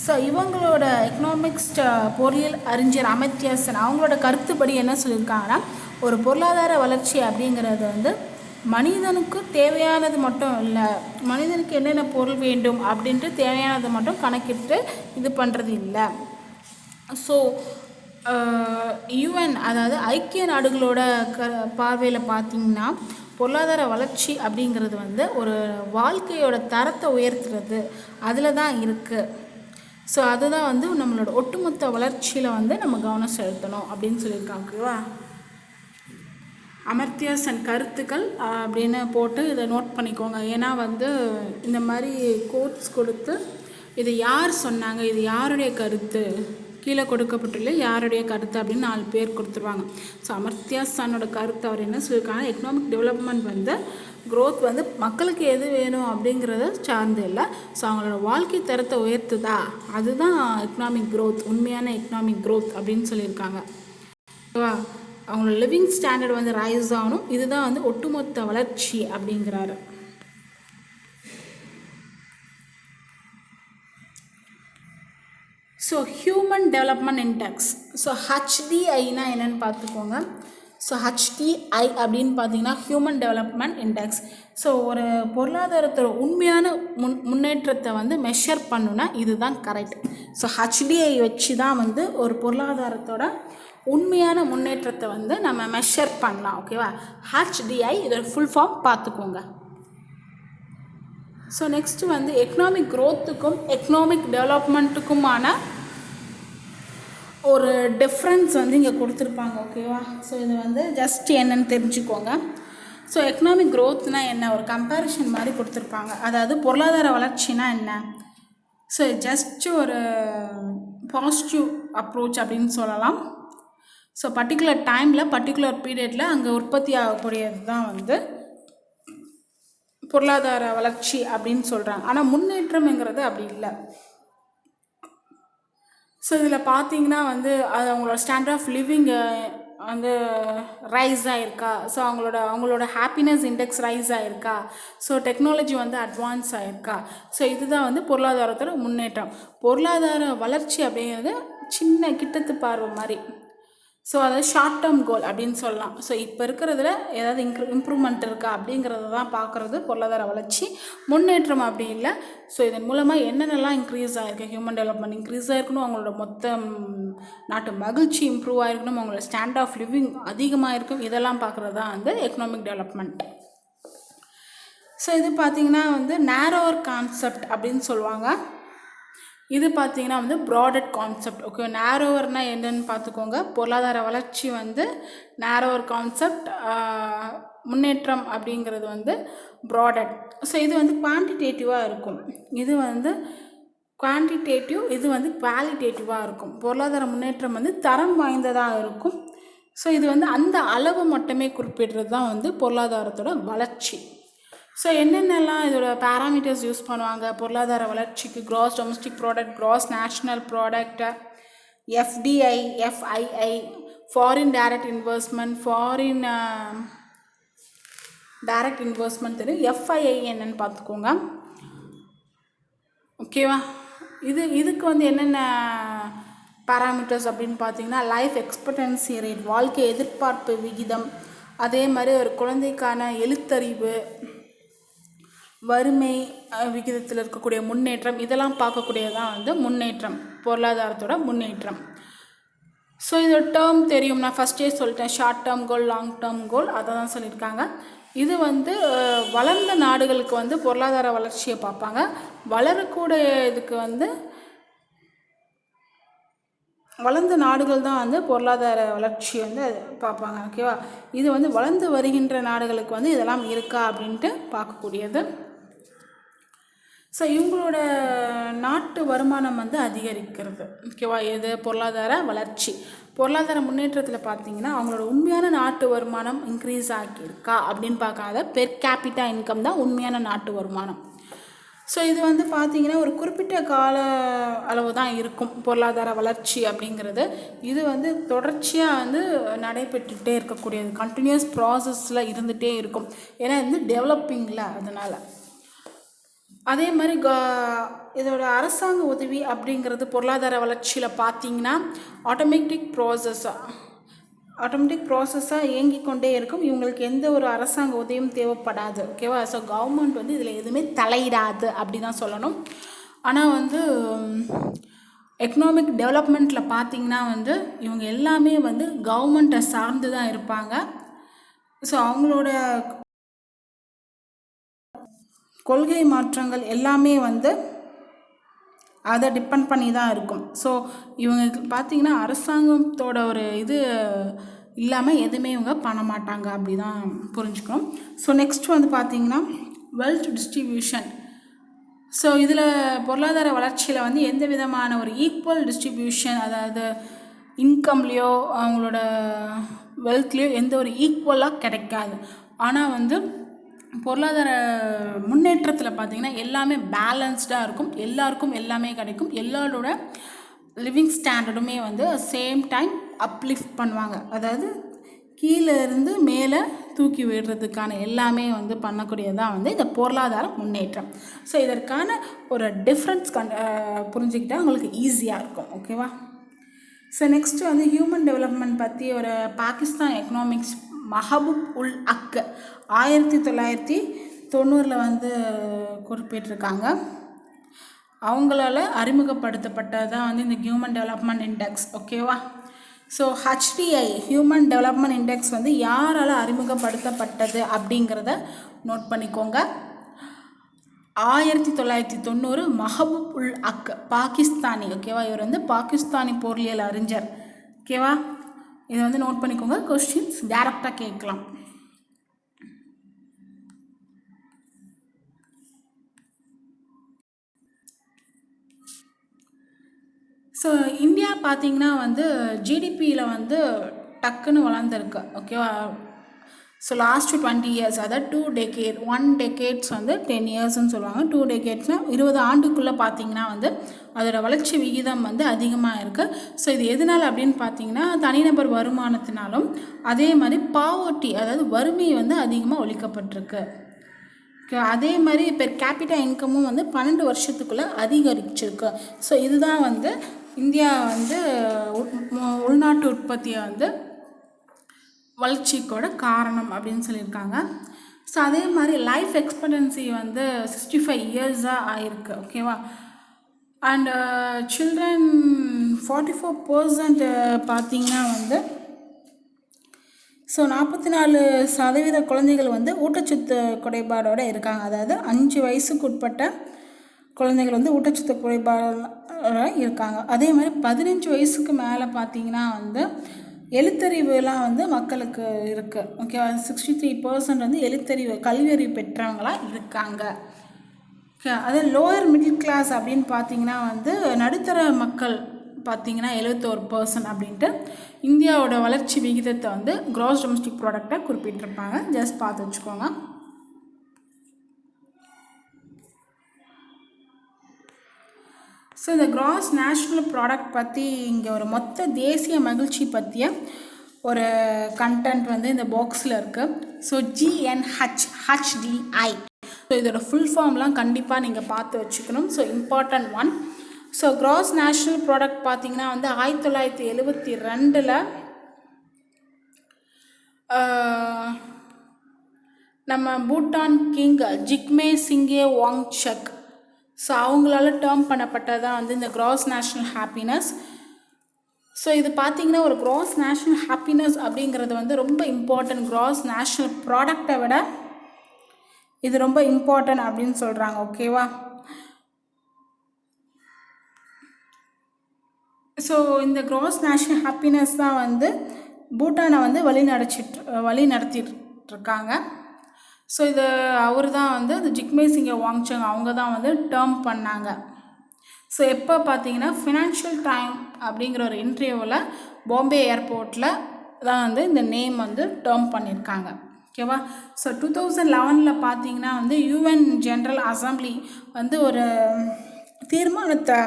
ஸோ இவங்களோட எக்கனாமிக்ஸ் பொருளியல் அறிஞர் அமர்த்தியா சென் அவங்களோட கருத்துப்படி என்ன சொல்லியிருக்காங்கன்னா, ஒரு பொருளாதார வளர்ச்சி அப்படிங்கிறது வந்து மனிதனுக்கு தேவையானது மட்டும் இல்லை, மனிதனுக்கு என்னென்ன பொருள் வேண்டும் அப்படின்ட்டு தேவையானது மட்டும் கணக்கிட்டு இது பண்ணுறது இல்லை. ஸோ யுஎன், அதாவது ஐக்கிய நாடுகளோட பார்வையில் பார்த்திங்கன்னா பொருளாதார வளர்ச்சி அப்படிங்கிறது வந்து ஒரு வாழ்க்கையோட தரத்தை உயர்த்துறது அதில் தான் இருக்குது. ஸோ அதுதான் வந்து நம்மளோட ஒட்டுமொத்த வளர்ச்சியில் வந்து நம்ம கவனம் செலுத்தணும் அப்படின்னு சொல்லியிருக்காங்க. ஓகேவா, அமர்த்தியா சென் கருத்துக்கள் அப்படின்னு போட்டு இதை நோட் பண்ணிக்கோங்க. ஏன்னா வந்து இந்த மாதிரி கோட்ஸ் கொடுத்து இது யார் சொன்னாங்க, இது யாருடைய கருத்து, கீழே கொடுக்கப்பட்டுள்ள யாருடைய கருத்து அப்படின்னு 4 பேர் கொடுத்துருவாங்க. ஸோ அமர்த்தியா சென்னோட கருத்து அவர் என்ன சொல்லியிருக்காங்கன்னா, எக்கனாமிக் டெவலப்மெண்ட் வந்து க்ரோத் வந்து மக்களுக்கு எது வேணும் அப்படிங்கிறத சார்ந்து இல்லை, ஸோ அவங்களோட வாழ்க்கை தரத்தை உயர்த்துதா, அதுதான் எக்கனாமிக் க்ரோத், உண்மையான எக்கனாமிக் க்ரோத் அப்படின்னு சொல்லியிருக்காங்க. ஓகேவா, அவங்களோட லிவிங் ஸ்டாண்டர்ட் வந்து ரைஸ் ஆகணும், இதுதான் வந்து ஒட்டுமொத்த வளர்ச்சி அப்படிங்கிறாரு. So human development index, so ஹெச்டிஐனா என்னென்னு பார்த்துக்கோங்க. ஸோ ஹெச்டிஐ அப்படின்னு பார்த்தீங்கன்னா ஹியூமன் டெவலப்மெண்ட் இண்டெக்ஸ். ஸோ ஒரு பொருளாதாரத்தோட உண்மையான முன்னேற்றத்தை வந்து மெஷர் பண்ணுன்னா இதுதான் கரெக்ட். ஸோ ஹெச்டிஐ வச்சு தான் வந்து ஒரு பொருளாதாரத்தோட உண்மையான முன்னேற்றத்தை வந்து நம்ம மெஷர் பண்ணலாம். ஓகேவா, ஹெச்டிஐ இதோட ஃபுல் ஃபார்ம் பார்த்துக்கோங்க. ஸோ நெக்ஸ்ட்டு வந்து எக்கனாமிக் க்ரோத்துக்கும் எக்கனாமிக் டெவலப்மெண்ட்டுக்குமான ஒரு டிஃப்ரென்ஸ் வந்து இங்கே கொடுத்துருப்பாங்க. ஓகேவா, ஸோ இது வந்து ஜஸ்ட் என்னென்னு தெரிஞ்சுக்கோங்க. ஸோ எக்கனாமிக் க்ரோத்னால் என்ன, ஒரு கம்பேரிஷன் மாதிரி கொடுத்துருப்பாங்க. அதாவது பொருளாதார வளர்ச்சினா என்ன, ஸோ ஜஸ்ட் ஒரு பாசிட்டிவ் அப்ரோச் அப்படின்னு சொல்லலாம். ஸோ பர்டிகுலர் டைமில் பர்டிகுலர் பீரியடில் அங்கே உற்பத்தி ஆகக்கூடியது தான் வந்து பொருளாதார வளர்ச்சி அப்படின்னு சொல்கிறாங்க. ஆனால் முன்னேற்றம்ங்கிறது அப்படி இல்லை. ஸோ இதில் பார்த்தீங்கன்னா வந்து அது அவங்களோட ஸ்டாண்டர்ட் ஆஃப் லிவிங் வந்து ரைஸ் ஆகிருக்கா, ஸோ அவங்களோட ஹாப்பினஸ் இண்டெக்ஸ் ரைஸ் ஆகிருக்கா, ஸோ டெக்னாலஜி வந்து அட்வான்ஸ் ஆகிருக்கா, ஸோ இதுதான் வந்து பொருளாதாரத்தோட முன்னேற்றம். பொருளாதார வளர்ச்சி அப்படிங்கிறது சின்ன கிட்டத்து பார்வை மாதிரி. ஸோ அதாவது ஷார்ட் டேர்ம் கோல் அப்படின்னு சொல்லலாம். ஸோ இப்போ இருக்கிறதுல ஏதாவது இம்ப்ரூவ்மெண்ட் இருக்கா அப்படிங்கிறத தான் பார்க்குறது பொருளாதார வளர்ச்சி. முன்னேற்றம் அப்படி இல்லை. ஸோ இதன் மூலமாக என்னென்னலாம் இன்க்ரீஸ் ஆகிருக்கு, ஹியூமன் டெவலப்மெண்ட் இன்க்ரீஸ் ஆகிருக்கணும், அவங்களோட மொத்த நாட்டு மகிழ்ச்சி இம்ப்ரூவ் ஆகிருக்கணும், அவங்களோட ஸ்டாண்ட் ஆஃப் லிவிங் அதிகமாக இருக்கும், இதெல்லாம் பார்க்குறது தான் வந்து எக்கனாமிக் டெவலப்மெண்ட். ஸோ இது பார்த்திங்கன்னா வந்து நேரோவர் கான்செப்ட் அப்படின்னு சொல்லுவாங்க. இது பார்த்திங்கன்னா வந்து ப்ராடட் கான்செப்ட். ஓகே, நேரோவர்னால் என்னென்னு பார்த்துக்கோங்க. பொருளாதார வளர்ச்சி வந்து நேரோவர் கான்செப்ட், முன்னேற்றம் அப்படிங்கிறது வந்து ப்ராடட். ஸோ இது வந்து குவான்டிடேட்டிவாக இருக்கும், இது வந்து குவான்டிடேட்டிவ், இது வந்து குவாலிட்டேட்டிவாக இருக்கும். பொருளாதார முன்னேற்றம் வந்து தரம் வாய்ந்ததாக இருக்கும். ஸோ இது வந்து அந்த அளவு மட்டுமே குறிப்பிடுறது தான் வந்து பொருளாதாரத்தோட வளர்ச்சி. ஸோ என்னென்னலாம் இதோட பேராமீட்டர்ஸ் யூஸ் பண்ணுவாங்க பொருளாதார வளர்ச்சிக்கு? Cross domestic product, gross national product, FDI, FII, foreign direct investment, foreign direct investment தெரியும். எஃப்ஐஐ என்னென்னு பார்த்துக்கோங்க. ஓகேவா? இதுக்கு வந்து என்னென்ன பேராமீட்டர்ஸ் அப்படின்னு பார்த்தீங்கன்னா, லைஃப் எக்ஸ்பெக்டன்சி ரேட், வாழ்க்கை எதிர்பார்ப்பு விகிதம், அதே மாதிரி ஒரு குழந்தைக்கான எழுத்தறிவு, வறுமை விகிதத்தில் இருக்கக்கூடிய முன்னேற்றம், இதெல்லாம் பார்க்கக்கூடியதான் வந்து முன்னேற்றம், பொருளாதாரத்தோட முன்னேற்றம். ஸோ இதோட டேர்ம் தெரியும், நான் ஃபஸ்ட்டே சொல்லிட்டேன். Short term goal, long term goal, அதை தான் சொல்லியிருக்காங்க. இது வந்து வளர்ந்த நாடுகளுக்கு வந்து பொருளாதார வளர்ச்சியை பார்ப்பாங்க. வளரக்கூடிய இதுக்கு வந்து வளர்ந்த நாடுகள் தான் வந்து பொருளாதார வளர்ச்சி வந்து பார்ப்பாங்க. ஓகேவா? இது வந்து வளர்ந்து வருகின்ற நாடுகளுக்கு வந்து இதெல்லாம் இருக்கா அப்படின்ட்டு பார்க்கக்கூடியது. ஸோ இவங்களோட நாட்டு வருமானம் வந்து அதிகரிக்கிறது. ஓகேவா? எது? பொருளாதார வளர்ச்சி. பொருளாதார முன்னேற்றத்தில் பார்த்தீங்கன்னா அவங்களோட உண்மையான நாட்டு வருமானம் இன்க்ரீஸ் ஆகியிருக்கா அப்படின்னு பார்க்காத பெர் கேபிட்டா இன்கம் தான் உண்மையான நாட்டு வருமானம். ஸோ இது வந்து பார்த்திங்கன்னா ஒரு குறிப்பிட்ட கால அளவு தான் இருக்கும் பொருளாதார வளர்ச்சி அப்படிங்கிறது. இது வந்து தொடர்ச்சியாக வந்து நடைபெற்றுகிட்டே இருக்கக்கூடியது, கண்டினியூஸ் ப்ராசஸில் இருந்துகிட்டே இருக்கும். ஏன்னா இது டெவலப்பிங்கில், அதனால். அதே மாதிரி இதோட அரசாங்க உதவி அப்படிங்கிறது பொருளாதார வளர்ச்சியில் பார்த்திங்கன்னா ஆட்டோமேட்டிக் ப்ராசஸாக இயங்கிக் கொண்டே இருக்கும். இவங்களுக்கு எந்த ஒரு அரசாங்க உதவியும் தேவைப்படாது. ஓகேவா? ஸோ கவர்மெண்ட் வந்து இதில் எதுவுமே தலையிடாது அப்படி தான் சொல்லணும். ஆனால் வந்து எக்கனாமிக் டெவலப்மெண்ட்டில் பார்த்திங்கன்னா வந்து இவங்க எல்லாமே வந்து கவர்மெண்ட்டை சார்ந்து தான் இருப்பாங்க. ஸோ அவங்களோட கொள்கை மாற்றங்கள் எல்லாமே வந்து அதை டிபெண்ட் பண்ணி தான் இருக்கும். ஸோ இவங்க பார்த்திங்கன்னா அரசாங்கத்தோட ஒரு இது இல்லாமல் எதுவுமே இவங்க பண்ண மாட்டாங்க, அப்படி தான் புரிஞ்சுக்கணும். ஸோ நெக்ஸ்ட் வந்து பார்த்திங்கன்னா வெல்த் டிஸ்ட்ரிபியூஷன். ஸோ இதில் பொருளாதார வளர்ச்சியில் வந்து எந்த விதமான ஒரு ஈக்குவல் டிஸ்ட்ரிபியூஷன், அதாவது இன்கம்லேயோ அவங்களோட வெல்த்லேயோ எந்த ஒரு ஈக்குவலாக கிடைக்காது. ஆனால் வந்து பொருளாதார முன்னேற்றத்தில் பார்த்திங்கன்னா எல்லாமே பேலன்ஸ்டாக இருக்கும், எல்லாருக்கும் எல்லாமே கிடைக்கும், எல்லாரோட லிவிங் ஸ்டாண்டர்டுமே வந்து சேம் டைம் அப்லிஃப்ட் பண்ணுவாங்க. அதாவது கீழே இருந்து மேலே தூக்கி விடுறதுக்கான எல்லாமே வந்து பண்ணக்கூடியதான் வந்து இந்த பொருளாதார முன்னேற்றம். ஸோ இதற்கான ஒரு டிஃப்ரென்ஸ் புரிஞ்சுக்கிட்டால் உங்களுக்கு ஈஸியாக இருக்கும். ஓகேவா? ஸோ நெக்ஸ்ட்டு வந்து ஹியூமன் டெவலப்மெண்ட் பற்றி ஒரு பாகிஸ்தான் எக்கனாமிக்ஸ் மஹபூப் உல் ஹக் 1990 வந்து குறிப்பிட்டிருக்காங்க. அவங்களால அறிமுகப்படுத்தப்பட்டது தான் வந்து இந்த ஹியூமன் டெவலப்மெண்ட் இண்டெக்ஸ். ஓகேவா? So HDI human development index வந்து யாரால் அறிமுகப்படுத்தப்பட்டது அப்படிங்கிறத நோட் பண்ணிக்கோங்க. 1990 மஹபூப் உல் ஹக் பாகிஸ்தானி. ஓகேவா? இவர் வந்து பாகிஸ்தானி பொருளியல் அறிஞர். ஓகேவா? இதை வந்து நோட் பண்ணிக்கோங்க, கொஸ்டின்ஸ் டேரெக்டாக கேட்கலாம். ஸோ இந்தியா பார்த்திங்கன்னா வந்து ஜிடிபியில் வந்து டக்குன்னு வளர்ந்துருக்கு. ஓகேவா? ஸோ லாஸ்ட்டு 20 இயர்ஸ், அதாவது 2 டெக்கேட், 1 டெக்கேட்ஸ் வந்து 10 இயர்ஸ்ன்னு சொல்லுவாங்க. 2 டெக்கேட்ஸ்னால் 20 ஆண்டுக்குள்ளே பார்த்திங்கன்னா வந்து அதோட வளர்ச்சி விகிதம் வந்து அதிகமாக இருக்குது. ஸோ இது எதனால் அப்படின்னு பார்த்தீங்கன்னா தனிநபர் வருமானத்தினாலும் அதே மாதிரி பாவர்ட்டி, அதாவது வறுமை வந்து அதிகமாக ஒழிக்கப்பட்டிருக்கு. அதே மாதிரி பெர் கேபிட்டா இன்கமும் வந்து 12 வருஷத்துக்குள்ளே அதிகரிச்சிருக்கு. ஸோ இதுதான் வந்து இந்தியா வந்து உள்நாட்டு உற்பத்தியை வந்து வளர்ச்சிக்கோட காரணம் அப்படின்னு சொல்லியிருக்காங்க. ஸோ அதே மாதிரி லைஃப் எக்ஸ்பெக்டன்சி வந்து 65 இயர்ஸாக ஆயிருக்கு. ஓகேவா. அண்ட் சில்ட்ரன் 44% பார்த்திங்கன்னா வந்து ஸோ 44% குழந்தைகள் வந்து ஊட்டச்சத்து குறைபாடோடு இருக்காங்க. அதாவது 5 வயசுக்கு உட்பட்ட குழந்தைகள் வந்து ஊட்டச்சத்து குறைபாடோட இருக்காங்க. அதே மாதிரி 15 வயசுக்கு மேலே பார்த்திங்கன்னா வந்து எழுத்தறிவுலாம் வந்து மக்களுக்கு இருக்குது. ஓகேவா. 63% வந்து எழுத்தறிவு கல்வியறிவு பெற்றவங்களாக இருக்காங்க. ஓகே. அதே லோயர் மிடில் கிளாஸ் அப்படின்னு பார்த்திங்கன்னா வந்து நடுத்தர மக்கள் பார்த்திங்கன்னா 71% அப்படின்ட்டு இந்தியாவோட வளர்ச்சி விகிதத்தை வந்து கிராஸ் டொமஸ்டிக் ப்ராடக்டை குறிப்பிட்டிருப்பாங்க. ஜஸ்ட் பார்த்து வச்சுக்கோங்க. ஸோ இந்த கிராஸ் நேஷ்னல் ப்ராடக்ட் பற்றி இங்கே ஒரு மொத்த தேசிய மகிழ்ச்சி பற்றிய ஒரு கண்டென்ட் வந்து இந்த பாக்ஸில் இருக்குது. So GNHDI. ஸோ இதோட ஃபுல் ஃபார்ம்லாம் கண்டிப்பாக நீங்கள் பார்த்து வச்சுக்கணும். So important one. So gross national product பார்த்திங்கன்னா வந்து 1972 நம்ம பூட்டான் கிங் ஜிக்மே சிங்கே வாங்சக் ஸோ அவங்களால டேர்ம் பண்ணப்பட்டதான் வந்து இந்த கிராஸ் நேஷ்னல் ஹாப்பினஸ். ஸோ இது பார்த்திங்கன்னா ஒரு கிராஸ் நேஷ்னல் ஹாப்பினஸ் அப்படிங்கிறது வந்து ரொம்ப இம்பார்ட்டன்ட். கிராஸ் நேஷ்னல் ப்ராடக்டை விட இது ரொம்ப இம்பார்ட்டன்ட் அப்படின்னு சொல்கிறாங்க. ஓகேவா. ஸோ இந்த கிராஸ் நேஷ்னல் ஹாப்பினஸ் தான் வந்து பூட்டானை வந்து வழி நடத்திட்டுருக்காங்க. ஸோ இது அவர் தான் வந்து இந்த ஜிக்மே சிங்கே வாங்சங் அவங்க தான் வந்து டேர்ம் பண்ணாங்க. ஸோ எப்போ பார்த்தீங்கன்னா ஃபினான்ஷியல் டைம் அப்படிங்கிற ஒரு இன்டர்வியூவில் பாம்பே ஏர்போர்ட்டில் தான் வந்து இந்த நேம் வந்து டேர்ம் பண்ணியிருக்காங்க. ஓகேவா. ஸோ 2011 பார்த்தீங்கன்னா வந்து UN ஜென்ரல் அசம்பிளி வந்து ஒரு தீர்மானத்தை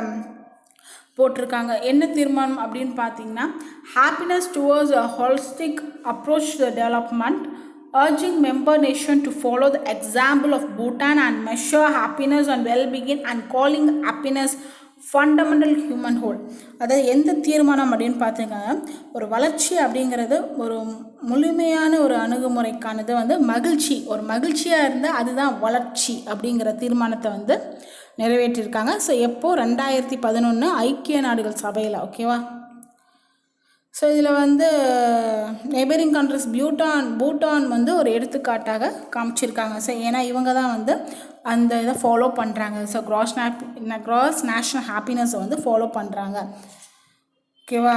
போட்டிருக்காங்க. என்ன தீர்மானம் அப்படின்னு பார்த்தீங்கன்னா happiness towards a holistic approach to the development, urging member nation to follow the example of Bhutan and measure happiness and well-being and calling happiness fundamental human whole. அதாவது எந்த தீர்மானம் அப்படின்னு பார்த்தீங்கன்னா ஒரு வளர்ச்சி அப்படிங்கிறது ஒரு முழுமையான ஒரு அணுகுமுறைக்கானது வந்து மகிழ்ச்சி, ஒரு மகிழ்ச்சியாக இருந்தால் அதுதான் வளர்ச்சி அப்படிங்கிற தீர்மானத்தை வந்து நிறைவேற்றியிருக்காங்க. ஸோ எப்போது 2011 ஐக்கிய நாடுகள் சபையில். ஓகேவா. ஸோ இதில் வந்து நெய்பரிங் கண்ட்ரிஸ் பூட்டான் வந்து ஒரு எடுத்துக்காட்டாக காமிச்சிருக்காங்க. ஸோ ஏன்னா இவங்க தான் வந்து அந்த இதை ஃபாலோ பண்ணுறாங்க. ஸோ கிராஸ் நேஷ்னல் ஹாப்பினஸை வந்து ஃபாலோ பண்ணுறாங்க. ஓகேவா.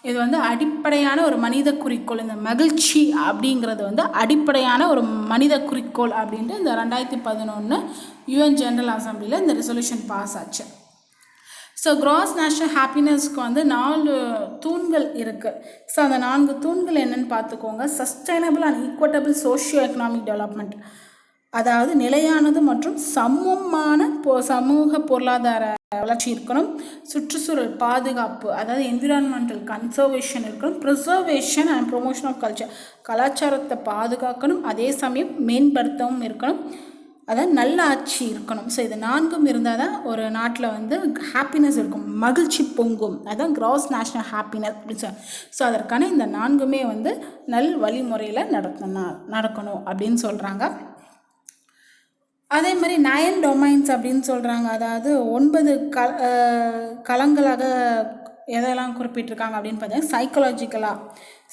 இது வந்து அடிப்படையான ஒரு மனித குறிக்கோள். இந்த மகிழ்ச்சி அப்படிங்கிறது வந்து அடிப்படையான ஒரு மனித குறிக்கோள் அப்படின்ட்டு இந்த 2011 UN ஜென்ரல் அசம்பிளியில் இந்த ரெசல்யூஷன் பாஸ் ஆச்சு. ஸோ கிராஸ் நேஷ்னல் ஹாப்பினஸ்க்கு வந்து 4 தூண்கள் இருக்குது. ஸோ அந்த 4 தூண்கள் என்னென்னு பார்த்துக்கோங்க. Sustainable and equitable socio economic development, அதாவது நிலையானது மற்றும் சமமான சமூக பொருளாதார வளர்ச்சி இருக்கணும். சுற்றுச்சூழல் பாதுகாப்பு, அதாவது என்விரான்மெண்டல் கன்சர்வேஷன் இருக்கணும். Preservation and promotion of culture, கலாச்சாரத்தை பாதுகாக்கணும், அதே சமயம் மேம்படுத்தவும் இருக்கணும். அதான் நல்ல ஆட்சி இருக்கணும். ஸோ இது 4ம் இருந்தால் தான் ஒரு நாட்டில் வந்து ஹாப்பினஸ் இருக்கும், மகிழ்ச்சி பொங்கும். அதுதான் கிராஸ் நேஷ்னல் ஹாப்பினஸ் அப்படின்னு சொல்லி. ஸோ அதற்கான இந்த 4மே வந்து நல் வழிமுறையில் நடக்கணும் அப்படின்னு சொல்கிறாங்க. அதே மாதிரி 9 டொமைன்ஸ் அப்படின்னு சொல்கிறாங்க. அதாவது 9 களங்களாக எதெல்லாம் குறிப்பிட்டிருக்காங்க அப்படின்னு பார்த்தீங்கன்னா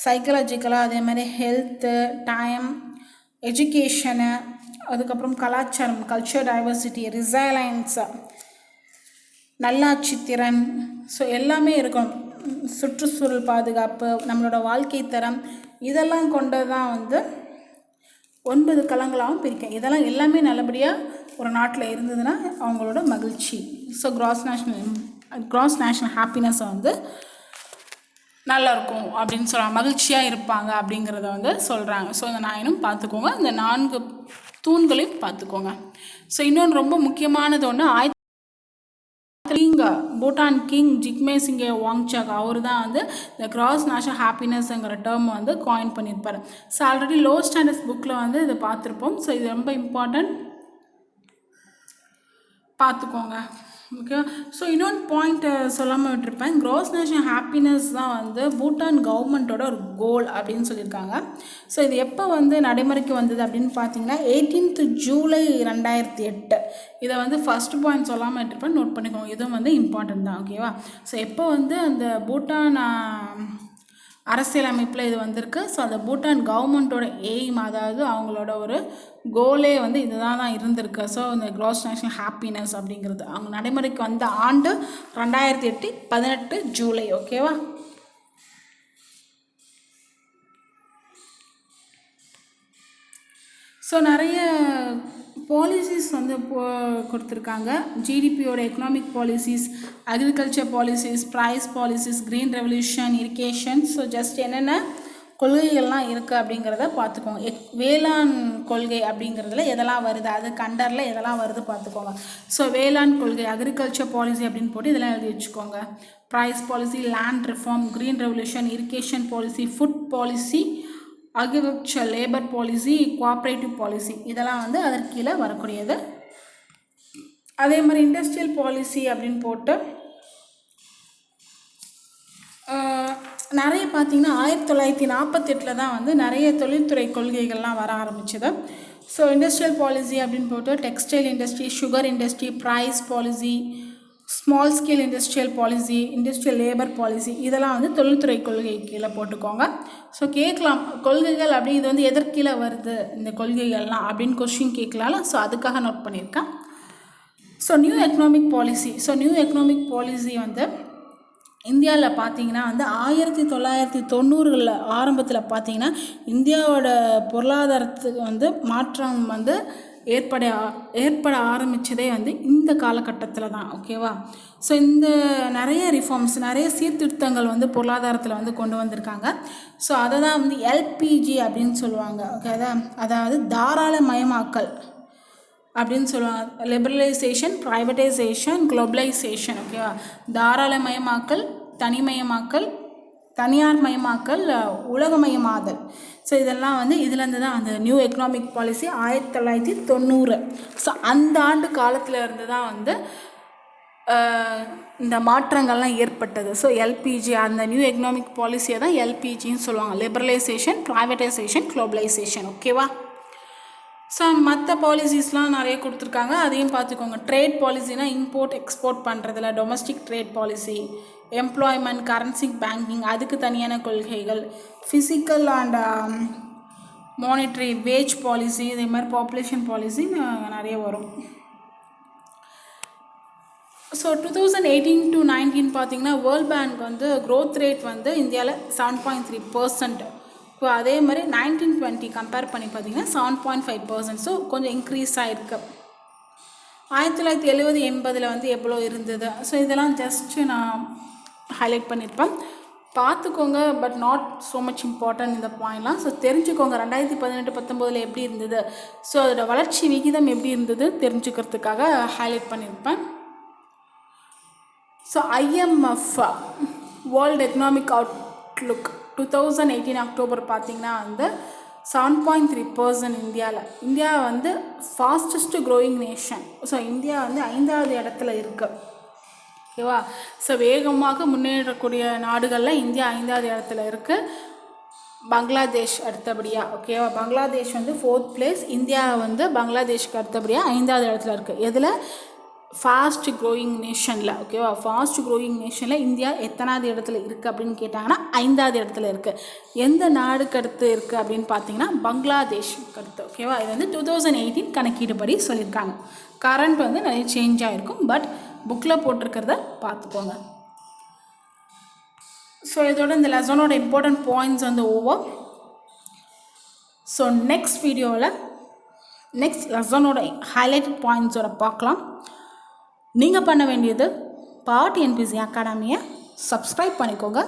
சைக்கலாஜிக்கலாக அதே மாதிரி ஹெல்த்து, டைம், எஜுகேஷனு, அதுக்கப்புறம் கலாச்சாரம், கல்ச்சர் டைவர்சிட்டி, ரிசைலன்ஸ், நல்லாட்சி திறன், ஸோ எல்லாமே இருக்கும். சுற்றுச்சூழல் பாதுகாப்பு, நம்மளோட வாழ்க்கை தரம், இதெல்லாம் கொண்டு தான் வந்து 9 களங்களாகவும் பிரிக்கும். இதெல்லாம் எல்லாமே நல்லபடியாக ஒரு நாட்டில் இருந்ததுன்னா அவங்களோட மகிழ்ச்சி. ஸோ கிராஸ் நேஷ்னல் ஹாப்பினஸை வந்து நல்லாயிருக்கும் அப்படின்னு சொல்கிறாங்க, மகிழ்ச்சியாக இருப்பாங்க அப்படிங்கிறத வந்து சொல்கிறாங்க. ஸோ இந்த 9ம் பார்த்துக்கோங்க, இந்த 4 தூண்களையும் பார்த்துக்கோங்க. ஸோ இன்னொன்று ரொம்ப முக்கியமானது ஒன்று, பூட்டான் கிங் ஜிக்மே சிங்கே வாங்சக் அவர் தான் வந்து இந்த கிராஸ் நேஷ்னல் ஹாப்பினஸ்ங்கிற டேர்ம் வந்து காயின் பண்ணியிருப்பார். ஸோ ஆல்ரெடி லோ ஸ்டாண்டர்ட்ஸ் புக்கில் வந்து இதை பார்த்துருப்போம். ஸோ இது ரொம்ப இம்பார்ட்டன்ட், பார்த்துக்கோங்க. ஓகே. ஸோ இன்னொன்று பாயிண்ட் சொல்லாமல் விட்டுருப்பேன். க்ராஸ் நேஷனல் ஹாப்பினஸ் தான் வந்து பூட்டான் கவர்மெண்ட்டோட ஒரு கோல் அப்படின்னு சொல்லியிருக்காங்க. ஸோ இது எப்போ வந்து நடைமுறைக்கு வந்தது அப்படின்னு பார்த்தீங்கன்னா 18th ஜூலை 2008. இதை வந்து ஃபஸ்ட் பாயிண்ட் சொல்லாமல் விட்டுருப்பேன், நோட் பண்ணிக்கோங்க. இதுவும் வந்து இம்பார்ட்டன்ட் தான். ஓகேவா. ஸோ எப்போ வந்து அந்த பூட்டான் அரசியலமைப்பில் இது வந்திருக்கு. ஸோ அந்த பூட்டான் கவர்மெண்ட்டோட எய்ம், அதாவது அவங்களோட ஒரு கோலே வந்து இதுதான் இருந்திருக்கு. ஸோ இந்த க்ராஸ் நேஷனல் ஹாப்பினஸ் அப்படிங்கிறது அவங்க நடைமுறைக்கு வந்த ஆண்டு 2008 18 ஜூலை. ஓகேவா. ஸோ நிறைய பாலிசிஸ் வந்து கொடுத்துருக்காங்க. ஜிடிபியோட economic policies, agriculture policies, price policies, green revolution, irrigation. So just என்னென்ன கொள்கைகள்லாம் இருக்குது அப்படிங்கிறத பார்த்துக்கோங்க. வேளாண் கொள்கை அப்படிங்கிறதுல எதெல்லாம் வருது, அது கண்டரில் எதெல்லாம் வருது பார்த்துக்கோங்க. ஸோ வேளாண் கொள்கை, அக்ரிகல்ச்சர் பாலிசி அப்படின்னு போட்டு இதெல்லாம் எழுதி வச்சுக்கோங்க. Price policy, land reform, green revolution, irrigation policy, food policy, agriculture labour policy, cooperative policy, இதெல்லாம் வந்து அதற்கு கீழே வரக்கூடியது. அதே மாதிரி இண்டஸ்ட்ரியல் பாலிசி அப்படின்னு போட்டு நிறைய பார்த்திங்கன்னா 1948 தான் வந்து நிறைய தொழில்துறை கொள்கைகள்லாம் வர ஆரம்பிச்சது. ஸோ இண்டஸ்ட்ரியல் பாலிசி அப்படின்னு போட்டு textile industry, sugar industry, price policy, small scale industrial policy, industrial labour policy, இதெல்லாம் வந்து தொழில்துறை கொள்கை கீழே போட்டுக்கோங்க. ஸோ கேட்கலாம் கொள்கைகள் அப்படி இது வந்து எதற்கீழே வருது இந்த கொள்கைகள்லாம் அப்படின்னு கொஸ்டின் கேட்கலாம்ல. ஸோ அதுக்காக நோட் பண்ணியிருக்கேன். So new economic policy. So new economic policy வந்து இந்தியாவில் பார்த்தீங்கன்னா வந்து 1990களில் ஆரம்பத்தில் பார்த்தீங்கன்னா இந்தியாவோட பொருளாதாரத்துக்கு வந்து மாற்றம் வந்து ஏற்பட ஆரம்பித்ததே வந்து இந்த காலகட்டத்தில் தான். ஓகேவா. ஸோ இந்த நிறைய ரிஃபார்ம்ஸ், நிறைய சீர்திருத்தங்கள் வந்து பொருளாதாரத்தில் வந்து கொண்டு வந்திருக்காங்க. ஸோ அதை தான் வந்து எல்பிஜி அப்படின்னு சொல்லுவாங்க. ஓகே. அதாவது தாராளமயமாக்கல் அப்படின்னு சொல்லுவாங்க. Liberalisation, privatisation, globalisation. ஓகேவா. தாராளமயமாக்கல், தனிமயமாக்கல், தனியார் மயமாக்கல், உலகமயமாதல். ஸோ இதெல்லாம் வந்து இதுலேருந்து தான் அந்த நியூ எக்கனாமிக் பாலிசி 1990. ஸோ அந்த ஆண்டு காலத்தில் இருந்து தான் வந்து இந்த மாற்றங்கள்லாம் ஏற்பட்டது. ஸோ எல்பிஜி, அந்த நியூ எக்கனாமிக் பாலிசியை தான் எல்பிஜின்னு சொல்லுவாங்க. Liberalisation, privatisation, globalisation. ஓகேவா. ஸோ மற்ற பாலிசிஸ்லாம் நிறைய கொடுத்துருக்காங்க, அதையும் பார்த்துக்கோங்க. ட்ரேட் பாலிசினா இம்போர்ட் எக்ஸ்போர்ட் பண்ணுறதுல domestic trade policy, employment, currency, banking, அதுக்கு தனியான கொள்கைகள், fiscal and monetary, wage policy, இதே மாதிரி பாப்புலேஷன் பாலிசி நிறைய வரும். ஸோ 2018 to 19 பார்த்திங்கன்னா வேர்ல்ட் பேங்க் வந்து க்ரோத் ரேட் வந்து இந்தியாவில் 7.3%. இப்போ அதே மாதிரி 1920 கம்பேர் பண்ணி பார்த்திங்கன்னா 7.5%. ஸோ கொஞ்சம் இன்க்ரீஸ் ஆகிருக்கு. 1970-80 வந்து எவ்வளோ இருந்தது. ஸோ இதெல்லாம் ஜஸ்ட்டு நான் ஹைலைட் பண்ணியிருப்பேன், பார்த்துக்கோங்க. But not so much important இந்த பாயிண்ட்லாம். ஸோ தெரிஞ்சுக்கோங்க 2018-19 எப்படி இருந்தது, ஸோ அதோட வளர்ச்சி விகிதம் எப்படி இருந்தது தெரிஞ்சுக்கிறதுக்காக ஹைலைட் பண்ணியிருப்பேன். So IMF world economic Outlook 2018 October பார்த்திங்கன்னா வந்து 7.3% இந்தியா வந்து fastest growing nation. So India வந்து 5வது இடத்துல இருக்குது. ஓகேவா. ஸோ வேகமாக முன்னேறக்கூடிய நாடுகளில் இந்தியா 5வது இடத்துல இருக்குது. பங்களாதேஷ் அடுத்தபடியாக. ஓகேவா. பங்களாதேஷ் வந்து 4th பிளேஸ், இந்தியா வந்து பங்களாதேஷ்க்கு அடுத்தபடியாக 5வது இடத்துல இருக்குது. எதில்? ஃபாஸ்ட் க்ரோயிங் நேஷனில். ஓகேவா. ஃபாஸ்ட் க்ரோயிங் நேஷனில் இந்தியா எத்தனாவது இடத்துல இருக்குது அப்படின்னு கேட்டாங்கன்னா 5வது இடத்துல இருக்குது. எந்த நாடுக்கு அடுத்து இருக்குது அப்படின்னு பார்த்தீங்கன்னா பங்களாதேஷ்க்கு அடுத்து. ஓகேவா. இது வந்து 2018 கணக்கீடுபடி சொல்லியிருக்காங்க. கரண்ட் வந்து நிறைய சேஞ்ச் ஆகிருக்கும், பட் புக்கில் போட்டிருக்கிறத பார்த்துக்கோங்க. ஸோ இதோட இந்த லெசனோட இம்பார்ட்டன்ட் பாயிண்ட்ஸ் வந்து ஓவர். ஸோ நெக்ஸ்ட் வீடியோவில் நெக்ஸ்ட் லெசனோட ஹைலைட்டட் பாயிண்ட்ஸோட பார்க்கலாம். நீங்கள் பண்ண வேண்டியது பவர் டிஎன்பிஎஸ்சி அகாடமியை சப்ஸ்கிரைப் பண்ணிக்கோங்க,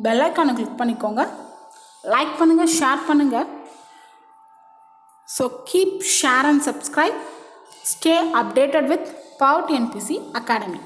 பெல் ஐக்கானை கிளிக் பண்ணிக்கோங்க, லைக் பண்ணுங்கள், ஷேர் பண்ணுங்கள். So keep share and subscribe. Stay updated with power TNPSC academy.